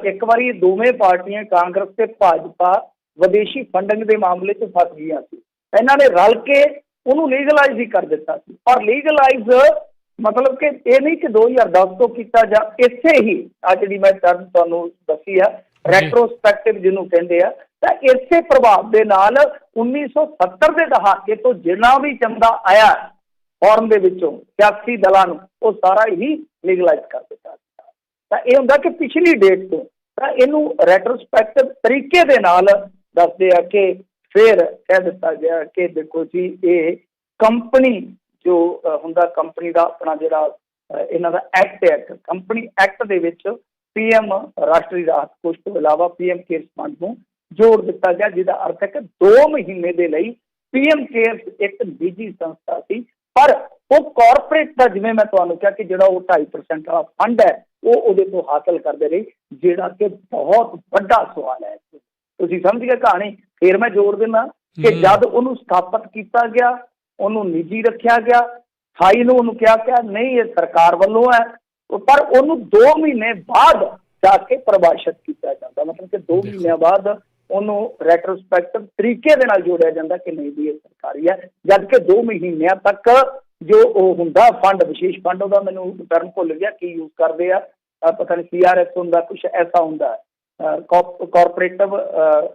ਇੱਕ ਵਾਰੀ ਦੋਵੇਂ ਪਾਰਟੀਆਂ ਕਾਂਗਰਸ ਤੇ ਭਾਜਪਾ ਵਿਦੇਸ਼ੀ ਫੰਡਿੰਗ ਦੇ ਮਾਮਲੇ 'ਚ ਫਸ ਗਈਆਂ ਸੀ। ਇਹਨਾਂ ਨੇ ਰਲ ਕੇ ਉਹਨੂੰ ਲੀਗਲਾਈਜ਼ ਹੀ ਕਰ ਦਿੱਤਾ ਸੀ। ਔਰ ਲੀਗਲਾਈਜ਼ ਮਤਲਬ ਕਿ ਇਹ ਨਹੀਂ ਕਿ 2010 ਤੋਂ ਕੀਤਾ ਜਾ, ਇੱਥੇ ਹੀ ਆ ਜਿਹੜੀ ਮੈਂ ਟਰਮ ਤੁਹਾਨੂੰ ਦੱਸੀ ਆ ਰੈਟਰੋਸਪੈਕਟਿਵ ਜਿਹਨੂੰ ਕਹਿੰਦੇ ਆ। ਤਾਂ ਇਸੇ ਪ੍ਰਭਾਵ ਦੇ ਨਾਲ 1970 ਦੇ ਦਹਾਕੇ ਤੋਂ ਜਿੰਨਾ ਵੀ ਚੰਦਾ ਆਇਆ ਫੋਰਨ ਦੇ ਵਿੱਚੋਂ ਸਿਆਸੀ ਦਲਾਂ ਨੂੰ, ਉਹ ਸਾਰਾ ਹੀ ਲੀਗਲਾਈਜ਼ ਕਰ ਦਿੱਤਾ। ਤਾਂ ਇਹ ਹੁੰਦਾ ਕਿ ਪਿਛਲੀ ਡੇਟ ਤੋਂ, ਤਾਂ ਇਹਨੂੰ ਰੈਟਰੋਸਪੈਕਟਿਵ ਤਰੀਕੇ ਦੇ ਨਾਲ ਦੱਸਦੇ ਆ ਕਿ ਫਿਰ ਕਹਿ ਦਿੱਤਾ ਗਿਆ ਕਿ ਦੇਖੋ ਜੀ ਇਹ ਕੰਪਨੀ ਜੋ ਹੁੰਦਾ, ਕੰਪਨੀ ਦਾ ਆਪਣਾ ਜਿਹੜਾ ਇਹਨਾਂ ਦਾ ਐਕਟ ਕੰਪਨੀ ਐਕਟ ਦੇ ਵਿੱਚ PM ਰਾਸ਼ਟਰੀ ਰਾਹਤ ਕੋਸ਼ ਤੋਂ ਇਲਾਵਾ PM ਕੇਅਰਸ ਫੰਡ ਨੂੰ ਜੋੜ ਦਿੱਤਾ ਗਿਆ, ਜਿਹਦਾ ਅਰਥ ਹੈ ਕਿ 2 ਮਹੀਨੇ ਦੇ ਲਈ PM ਕੇਅਰਸ ਇੱਕ ਨਿੱਜੀ ਸੰਸਥਾ ਸੀ, ਪਰ ਉਹ ਕਾਰਪੋਰੇਟ ਦਾ, ਜਿਵੇਂ ਮੈਂ ਤੁਹਾਨੂੰ ਕਿਹਾ ਕਿ ਜਿਹੜਾ ਉਹ 2.5% ਵਾਲਾ ਫੰਡ ਹੈ ਉਹ ਉਹਦੇ ਤੋਂ ਹਾਸਲ ਕਰਦੇ ਰਹੇ, ਜਿਹੜਾ ਕਿ ਬਹੁਤ ਵੱਡਾ ਸਵਾਲ ਹੈ। ਤੁਸੀਂ ਸਮਝ ਗਏ ਕਹਾਣੀ। ਫਿਰ ਮੈਂ ਜੋੜ ਦਿੰਦਾ ਕਿ ਜਦ ਉਹਨੂੰ ਸਥਾਪਿਤ ਕੀਤਾ ਗਿਆ, ਉਹਨੂੰ ਨਿੱਜੀ ਰੱਖਿਆ ਗਿਆ, 28 ਨੂੰ ਉਹਨੂੰ ਕਿਹਾ ਨਹੀਂ ਇਹ ਸਰਕਾਰ ਵੱਲੋਂ ਹੈ, ਪਰ ਉਹਨੂੰ 2 ਮਹੀਨੇ ਬਾਅਦ ਜਾ ਕੇ ਪ੍ਰਭਾਸ਼ਿਤ ਕੀਤਾ ਜਾਂਦਾ, ਮਤਲਬ ਕਿ 2 ਮਹੀਨਿਆਂ ਬਾਅਦ ਉਹਨੂੰ ਰੈਟਰੋਸਪੈਕਟਿਵ ਤਰੀਕੇ ਦੇ ਨਾਲ ਜੋੜਿਆ ਜਾਂਦਾ ਕਿ ਨਹੀਂ ਵੀ ਇਹ ਸਰਕਾਰੀ ਹੈ, ਜਦ ਕਿ 2 ਮਹੀਨਿਆਂ ਤੱਕ ਜੋ ਉਹ ਹੁੰਦਾ ਫੰਡ, ਵਿਸ਼ੇਸ਼ ਫੰਡ, ਉਹਦਾ ਮੈਨੂੰ ਟਰਮ ਭੁੱਲ ਗਿਆ ਕੀ ਯੂਜ਼ ਕਰਦੇ ਆ, ਪਤਾ ਨਹੀਂ CRS ਹੁੰਦਾ, ਕੁਛ ਐਸਾ ਹੁੰਦਾ, ਕਾਰਪੋਰੇਟਿਵ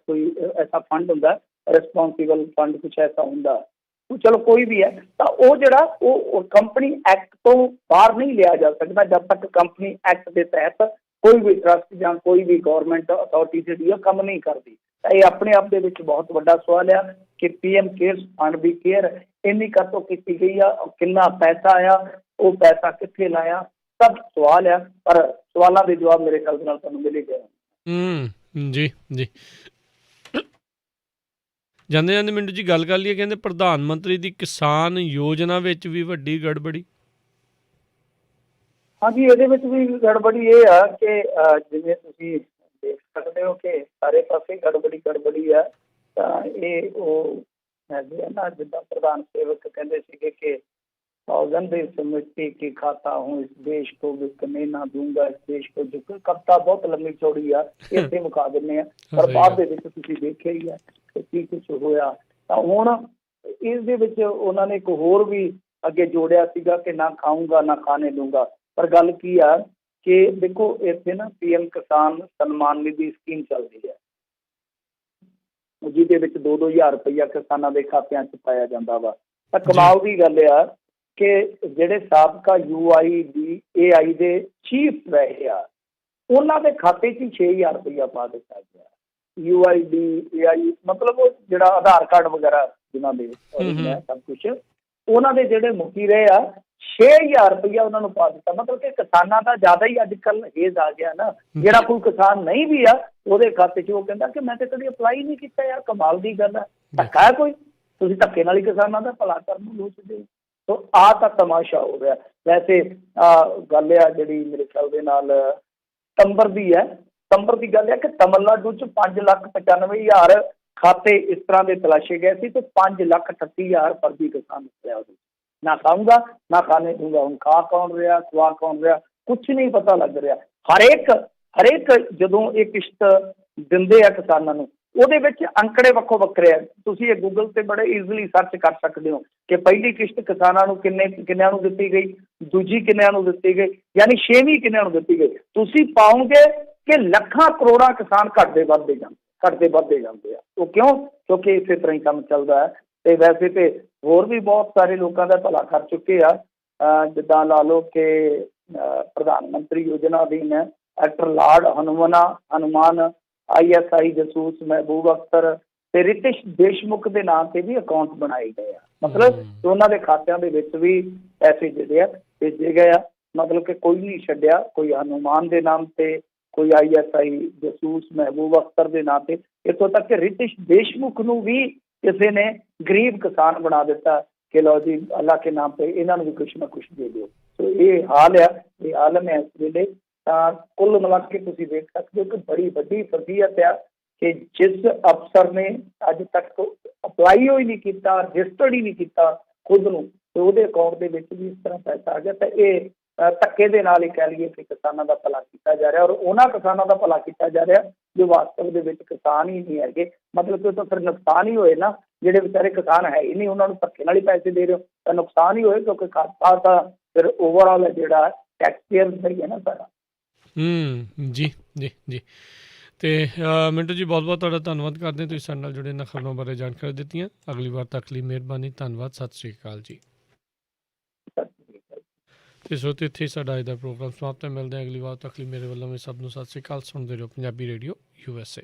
ਕੋਈ ਐਸਾ ਫੰਡ ਹੁੰਦਾ, ਰਿਸਪੌਂਸਿਬਲ ਫੰਡ ਕੁਛ ਐਸਾ ਹੁੰਦਾ, ਚਲੋ ਕੋਈ ਵੀ ਹੈ। ਤਾਂ ਉਹ ਜਿਹੜਾ ਉਹ ਕੰਪਨੀ ਐਕਟ ਤੋਂ ਬਾਹਰ ਨਹੀਂ ਲਿਆ ਜਾ ਸਕਦਾ ਜਦ ਤੱਕ ਕੰਪਨੀ ਐਕਟ ਦੇ ਤਹਿਤ ਕੋਈ ਵੀ ਟਰਸਟ ਜਾਂ ਕੋਈ ਵੀ ਗੌਰਮੈਂਟ ਅਥਾਰਟੀ ਜਿਹੜੀ ਉਹ ਕੰਮ ਨਹੀਂ ਕਰਦੀ। ਤਾਂ ਇਹ ਆਪਣੇ ਆਪ ਦੇ ਵਿੱਚ ਬਹੁਤ ਵੱਡਾ ਸਵਾਲ ਆ ਕਿ PM ਕੇਅਰਸ ਫੰਡ ਦੀ ਕੇਅਰ ਇੰਨੀ ਕਦੋਂ ਕੀਤੀ ਗਈ ਆ, ਕਿੰਨਾ ਪੈਸਾ ਆਇਆ, ਉਹ ਪੈਸਾ ਕਿੱਥੇ ਲਾਇਆ, ਸਭ ਸਵਾਲ ਆ, ਪਰ ਸਵਾਲਾਂ ਦੇ ਜਵਾਬ ਮੇਰੇ ਖਿਆਲ ਨਾਲ ਤੁਹਾਨੂੰ ਮਿਲ ਗਏ। ਜੀ ਜੀ ਜਾਂਦੇ ਜਾਂਦੇ ਮਿੰਟੂ ਜੀ ਗੱਲ ਕਰ ਲਈਏ, ਕਹਿੰਦੇ ਪ੍ਰਧਾਨ ਮੰਤਰੀ ਦੀ ਕਿਸਾਨ ਯੋਜਨਾ ਵਿੱਚ ਵੀ ਵੱਡੀ ਗੜਬੜੀ। ਹਾਂਜੀ, ਇਹਦੇ ਵਿੱਚ ਵੀ ਗੜਬੜੀ ਇਹ ਆ ਕਿ ਜਿਵੇਂ ਤੁਸੀਂ ਦੇਖ ਸਕਦੇ ਹੋ ਕਿ ਸਾਰੇ ਪਾਸੇ ਗੜਬੜੀ ਆ। ਤਾਂ ਇਹ ਉਹ ਹੈਗੇ ਆ ਨਾ, ਜਿੱਦਾਂ ਪ੍ਰਧਾਨ ਸੇਵਕ ਕਹਿੰਦੇ ਸੀਗੇ ਕਿ मिट्टी की खाता हूँ, इस देश को बिकने ना दूंगा, इस देश को झुक। कविता बहुत लंबी चौड़ी आ, इतने मुका दिंदे आ, पर बाद दे विच तुसीं देखिया ही है कि की कुछ होया। तां हुण इस दे विच उन्हां ने एक होर भी अगे जोड़िया सीगा कि ना खाऊंगा ना खाने दूंगा। पर गल की आ कि देखो इत्थे ना PM किसान सन्मान निधि स्कीम चल रही है, ਜਿਹਦੇ ਵਿੱਚ 2-2 ਹਜ਼ਾਰ ਰੁਪਈਆ ਕਿਸਾਨਾਂ ਦੇ ਖਾਤਿਆਂ 'ਚ ਪਾਇਆ ਜਾਂਦਾ ਵਾ। ਤਾਂ ਕਮਾਲ ਦੀ ਗੱਲ ਆ ਕਿ ਜਿਹੜੇ ਸਾਬਕਾ UIDAI ਦੇ ਚੀਫ ਰਹੇ ਆ, ਉਹਨਾਂ ਦੇ ਖਾਤੇ 'ਚ 6000 ਰੁਪਈਆ ਪਾ ਦਿੱਤਾ ਗਿਆ। UIDAI ਮਤਲਬ ਉਹ ਜਿਹੜਾ ਆਧਾਰ ਕਾਰਡ ਵਗੈਰਾ ਜਿਨ੍ਹਾਂ ਦੇ ਸਭ ਕੁਛ, ਉਹਨਾਂ ਦੇ ਜਿਹੜੇ ਮੁਖੀ ਰਹੇ ਆ, 6000 ਰੁਪਈਆ ਉਹਨਾਂ ਨੂੰ ਪਾ ਦਿੱਤਾ। ਮਤਲਬ ਕਿ ਕਿਸਾਨਾਂ ਦਾ ਜ਼ਿਆਦਾ ਹੀ ਅੱਜ ਕੱਲ੍ਹ ਹੇਜ਼ ਆ ਗਿਆ ਨਾ। ਜਿਹੜਾ ਕੋਈ ਕਿਸਾਨ ਨਹੀਂ ਵੀ ਆ ਉਹਦੇ ਖਾਤੇ 'ਚ ਉਹ ਕਹਿੰਦਾ ਕਿ ਮੈਂ ਤਾਂ ਕਦੇ ਅਪਲਾਈ ਨਹੀਂ ਕੀਤਾ। ਯਾਰ ਕਮਾਲ ਦੀ ਗੱਲ ਹੈ, ਧੱਕਾ ਹੈ ਕੋਈ? ਤੁਸੀਂ ਧੱਕੇ ਨਾਲ ਹੀ ਕਿਸਾਨਾਂ ਦਾ ਭਲਾ ਕਰਨ ਨੂੰ ਸੋਚਦੇ ਹੋ। ਸੋ ਆਹ ਤਾਂ ਤਮਾਸ਼ਾ ਹੋ ਰਿਹਾ। ਵੈਸੇ ਗੱਲ ਆ ਜਿਹੜੀ ਮੇਰੇ ਖਿਆਲ ਦੇ ਨਾਲ ਸਤੰਬਰ ਦੀ ਹੈ, ਸਤੰਬਰ ਦੀ ਗੱਲ ਹੈ ਕਿ ਤਮਿਲਨਾਡੂ 'ਚ 5,95,000 ਖਾਤੇ ਇਸ ਤਰ੍ਹਾਂ ਦੇ ਤਲਾਸ਼ੇ ਗਏ ਸੀ ਤੇ 5,38,000 ਫਰਜ਼ੀ ਕਿਸਾਨ ਨਿਕਲਿਆ ਉਹਦੇ। ਨਾ ਖਾਊਂਗਾ ਨਾ ਖਾਣੇ ਦੂੰਗਾ। ਹੁਣ ਖਾ ਕੌਣ ਰਿਹਾ, ਖਵਾ ਕੌਣ ਰਿਹਾ, ਕੁਛ ਨਹੀਂ ਪਤਾ ਲੱਗ ਰਿਹਾ। ਹਰੇਕ ਜਦੋਂ ਇਹ ਕਿਸ਼ਤ ਦਿੰਦੇ ਆ ਕਿਸਾਨਾਂ ਨੂੰ, ਉਹਦੇ ਵਿੱਚ ਅੰਕੜੇ ਵੱਖੋ ਵੱਖਰੇ ਆ। ਤੁਸੀਂ ਇਹ ਗੂਗਲ ਤੇ ਬੜੇ ਈਜ਼ੀਲੀ ਸਰਚ ਕਰ ਸਕਦੇ ਹੋ ਕਿ ਪਹਿਲੀ ਕਿਸ਼ਤ ਕਿਸਾਨਾਂ ਨੂੰ ਕਿੰਨਿਆਂ ਨੂੰ ਦਿੱਤੀ ਗਈ, ਦੂਜੀ ਕਿੰਨਿਆਂ ਨੂੰ ਦਿੱਤੀ ਗਈ, ਯਾਨੀ 6ਵੀਂ ਕਿੰਨਿਆਂ ਨੂੰ ਦਿੱਤੀ ਗਈ। ਤੁਸੀਂ ਪਾਓਗੇ ਕਿ ਲੱਖਾਂ ਕਰੋੜਾਂ ਕਿਸਾਨ ਘਟਦੇ ਵੱਧਦੇ ਜਾਂਦੇ ਆ। ਉਹ ਕਿਉਂ? ਕਿਉਂਕਿ ਇਸੇ ਤਰ੍ਹਾਂ ਹੀ ਕੰਮ ਚੱਲਦਾ ਹੈ। ਤੇ ਵੈਸੇ ਤੇ ਹੋਰ ਵੀ ਬਹੁਤ ਸਾਰੇ ਲੋਕਾਂ ਦਾ ਭਲਾ ਕਰ ਚੁੱਕੇ ਆ। ਜਿੱਦਾਂ ਲਾ ਲਓ ਕਿ ਪ੍ਰਧਾਨ ਮੰਤਰੀ ਯੋਜਨਾ ਅਧੀਨ ਐਕਟਰ ਲਾਰਡ ਹਨੂਮਾਨ ISI ਜਸੂਸ ਮਹਿਬੂਬ ਅਖਤਰ ਤੇ ਰਿਤਿਸ਼ ਦੇਸ਼ਮੁਖ ਦੇ ਨਾਂ ਤੇ ਵੀ ਅਕਾਊਂਟ ਬਣਾਏ ਗਏ ਆ। ਮਤਲਬ ਉਹਨਾਂ ਦੇ ਖਾਤਿਆਂ ਦੇ ਵਿੱਚ ਵੀ ਪੈਸੇ ਜਿਹੜੇ ਆ ਭੇਜੇ ਗਏ ਆ। ਮਤਲਬ ਕਿ ਕੋਈ ਨਹੀਂ ਛੱਡਿਆ, ਕੋਈ ਹਨੂਮਾਨ ਦੇ ਨਾਮ ਤੇ, ਕੋਈ ISI ਜਸੂਸ ਮਹਿਬੂਬ ਅਖਤਰ ਦੇ ਨਾਂ ਤੇ, ਇੱਥੋਂ ਤੱਕ ਕਿ ਰਿਤਿਸ਼ ਦੇਸ਼ਮੁਖ ਨੂੰ ਵੀ ਕਿਸੇ ਨੇ ਗਰੀਬ ਕਿਸਾਨ ਬਣਾ ਦਿੱਤਾ ਕਿ ਲਓ ਜੀ ਅੱਲਾ ਕੇ ਨਾਮ ਤੇ ਇਹਨਾਂ ਨੂੰ ਵੀ ਕੁਛ ਨਾ ਕੁਛ ਦੇ ਦਿਓ। ਸੋ ਇਹ ਹਾਲ ਆ, ਇਹ ਆਲਮ ਹੈ ਇਸ ਵੇਲੇ। ਤਾਂ ਕੁੱਲ ਮਿਲਾ ਕੇ ਤੁਸੀਂ ਦੇਖ ਸਕਦੇ ਹੋ ਕਿ ਬੜੀ ਵੱਡੀ ਫਜ਼ੀਅਤ ਆ ਕਿ ਜਿਸ ਅਫਸਰ ਨੇ ਅੱਜ ਤੱਕ ਅਪਲਾਈ ਹੋਈ ਨਹੀਂ ਕੀਤਾ, ਰਜਿਸਟਰਡ ਹੀ ਨਹੀਂ ਕੀਤਾ ਖੁਦ ਨੂੰ, ਤੇ ਉਹਦੇ ਅਕਾਊਂਟ ਦੇ ਵਿੱਚ ਵੀ ਇਸ ਤਰ੍ਹਾਂ ਪੈਸਾ ਆ ਗਿਆ। ਤਾਂ ਇਹ ਧੱਕੇ ਦੇ ਨਾਲ ਹੀ ਕਹਿ ਲਈਏ ਕਿ ਕਿਸਾਨਾਂ ਦਾ ਭਲਾ ਕੀਤਾ ਜਾ ਰਿਹਾ, ਔਰ ਉਹਨਾਂ ਕਿਸਾਨਾਂ ਦਾ ਭਲਾ ਕੀਤਾ ਜਾ ਰਿਹਾ ਜੋ ਵਾਸਤਵ ਦੇ ਵਿੱਚ ਕਿਸਾਨ ਹੀ ਨਹੀਂ ਹੈਗੇ। ਮਤਲਬ ਕਿ ਉਹ ਤਾਂ ਫਿਰ ਨੁਕਸਾਨ ਹੀ ਹੋਏ ਨਾ, ਜਿਹੜੇ ਵਿਚਾਰੇ ਕਿਸਾਨ ਹੈ ਹੀ ਨਹੀਂ, ਉਹਨਾਂ ਨੂੰ ਧੱਕੇ ਨਾਲ ਹੀ ਪੈਸੇ ਦੇ ਰਹੇ ਹੋ ਤਾਂ ਨੁਕਸਾਨ ਹੀ ਹੋਏ, ਕਿਉਂਕਿ ਖਾਤਾ ਤਾਂ ਫਿਰ ਓਵਰਆਲ ਜਿਹੜਾ ਟੈਕਸ ਪੇਅਰ ਦਾ ਹੀ ਹੈ ਨਾ ਸਾਰਾ। ਜੀ ਜੀ ਜੀ ਤੇ ਮਿੰਟੂ ਜੀ ਬਹੁਤ ਬਹੁਤ ਤੁਹਾਡਾ ਧੰਨਵਾਦ ਕਰਦੇ ਹਾਂ, ਤੁਸੀਂ ਸਾਡੇ ਨਾਲ ਜੁੜੇ ਇਹਨਾਂ ਖਬਰਾਂ ਬਾਰੇ ਜਾਣਕਾਰੀ ਦਿੱਤੀਆਂ। ਅਗਲੀ ਵਾਰ ਤੱਕ ਲਈ ਮਿਹਰਬਾਨੀ, ਧੰਨਵਾਦ, ਸਤਿ ਸ਼੍ਰੀ ਅਕਾਲ ਜੀ। ਤੇ ਸਰੋਤਿਓ, ਇੱਥੇ ਹੀ ਸਾਡਾ ਅੱਜ ਦਾ ਪ੍ਰੋਗਰਾਮ ਸਮਾਪਤ ਹੈ। ਮਿਲਦੇ ਹਾਂ ਅਗਲੀ ਵਾਰ ਤੱਕ ਲਈ। ਮੇਰੇ ਵੱਲੋਂ ਵੀ ਸਭ ਨੂੰ ਸਤਿ ਸ਼੍ਰੀ ਅਕਾਲ। ਸੁਣਦੇ ਰਹੋ ਪੰਜਾਬੀ ਰੇਡੀਓ USA।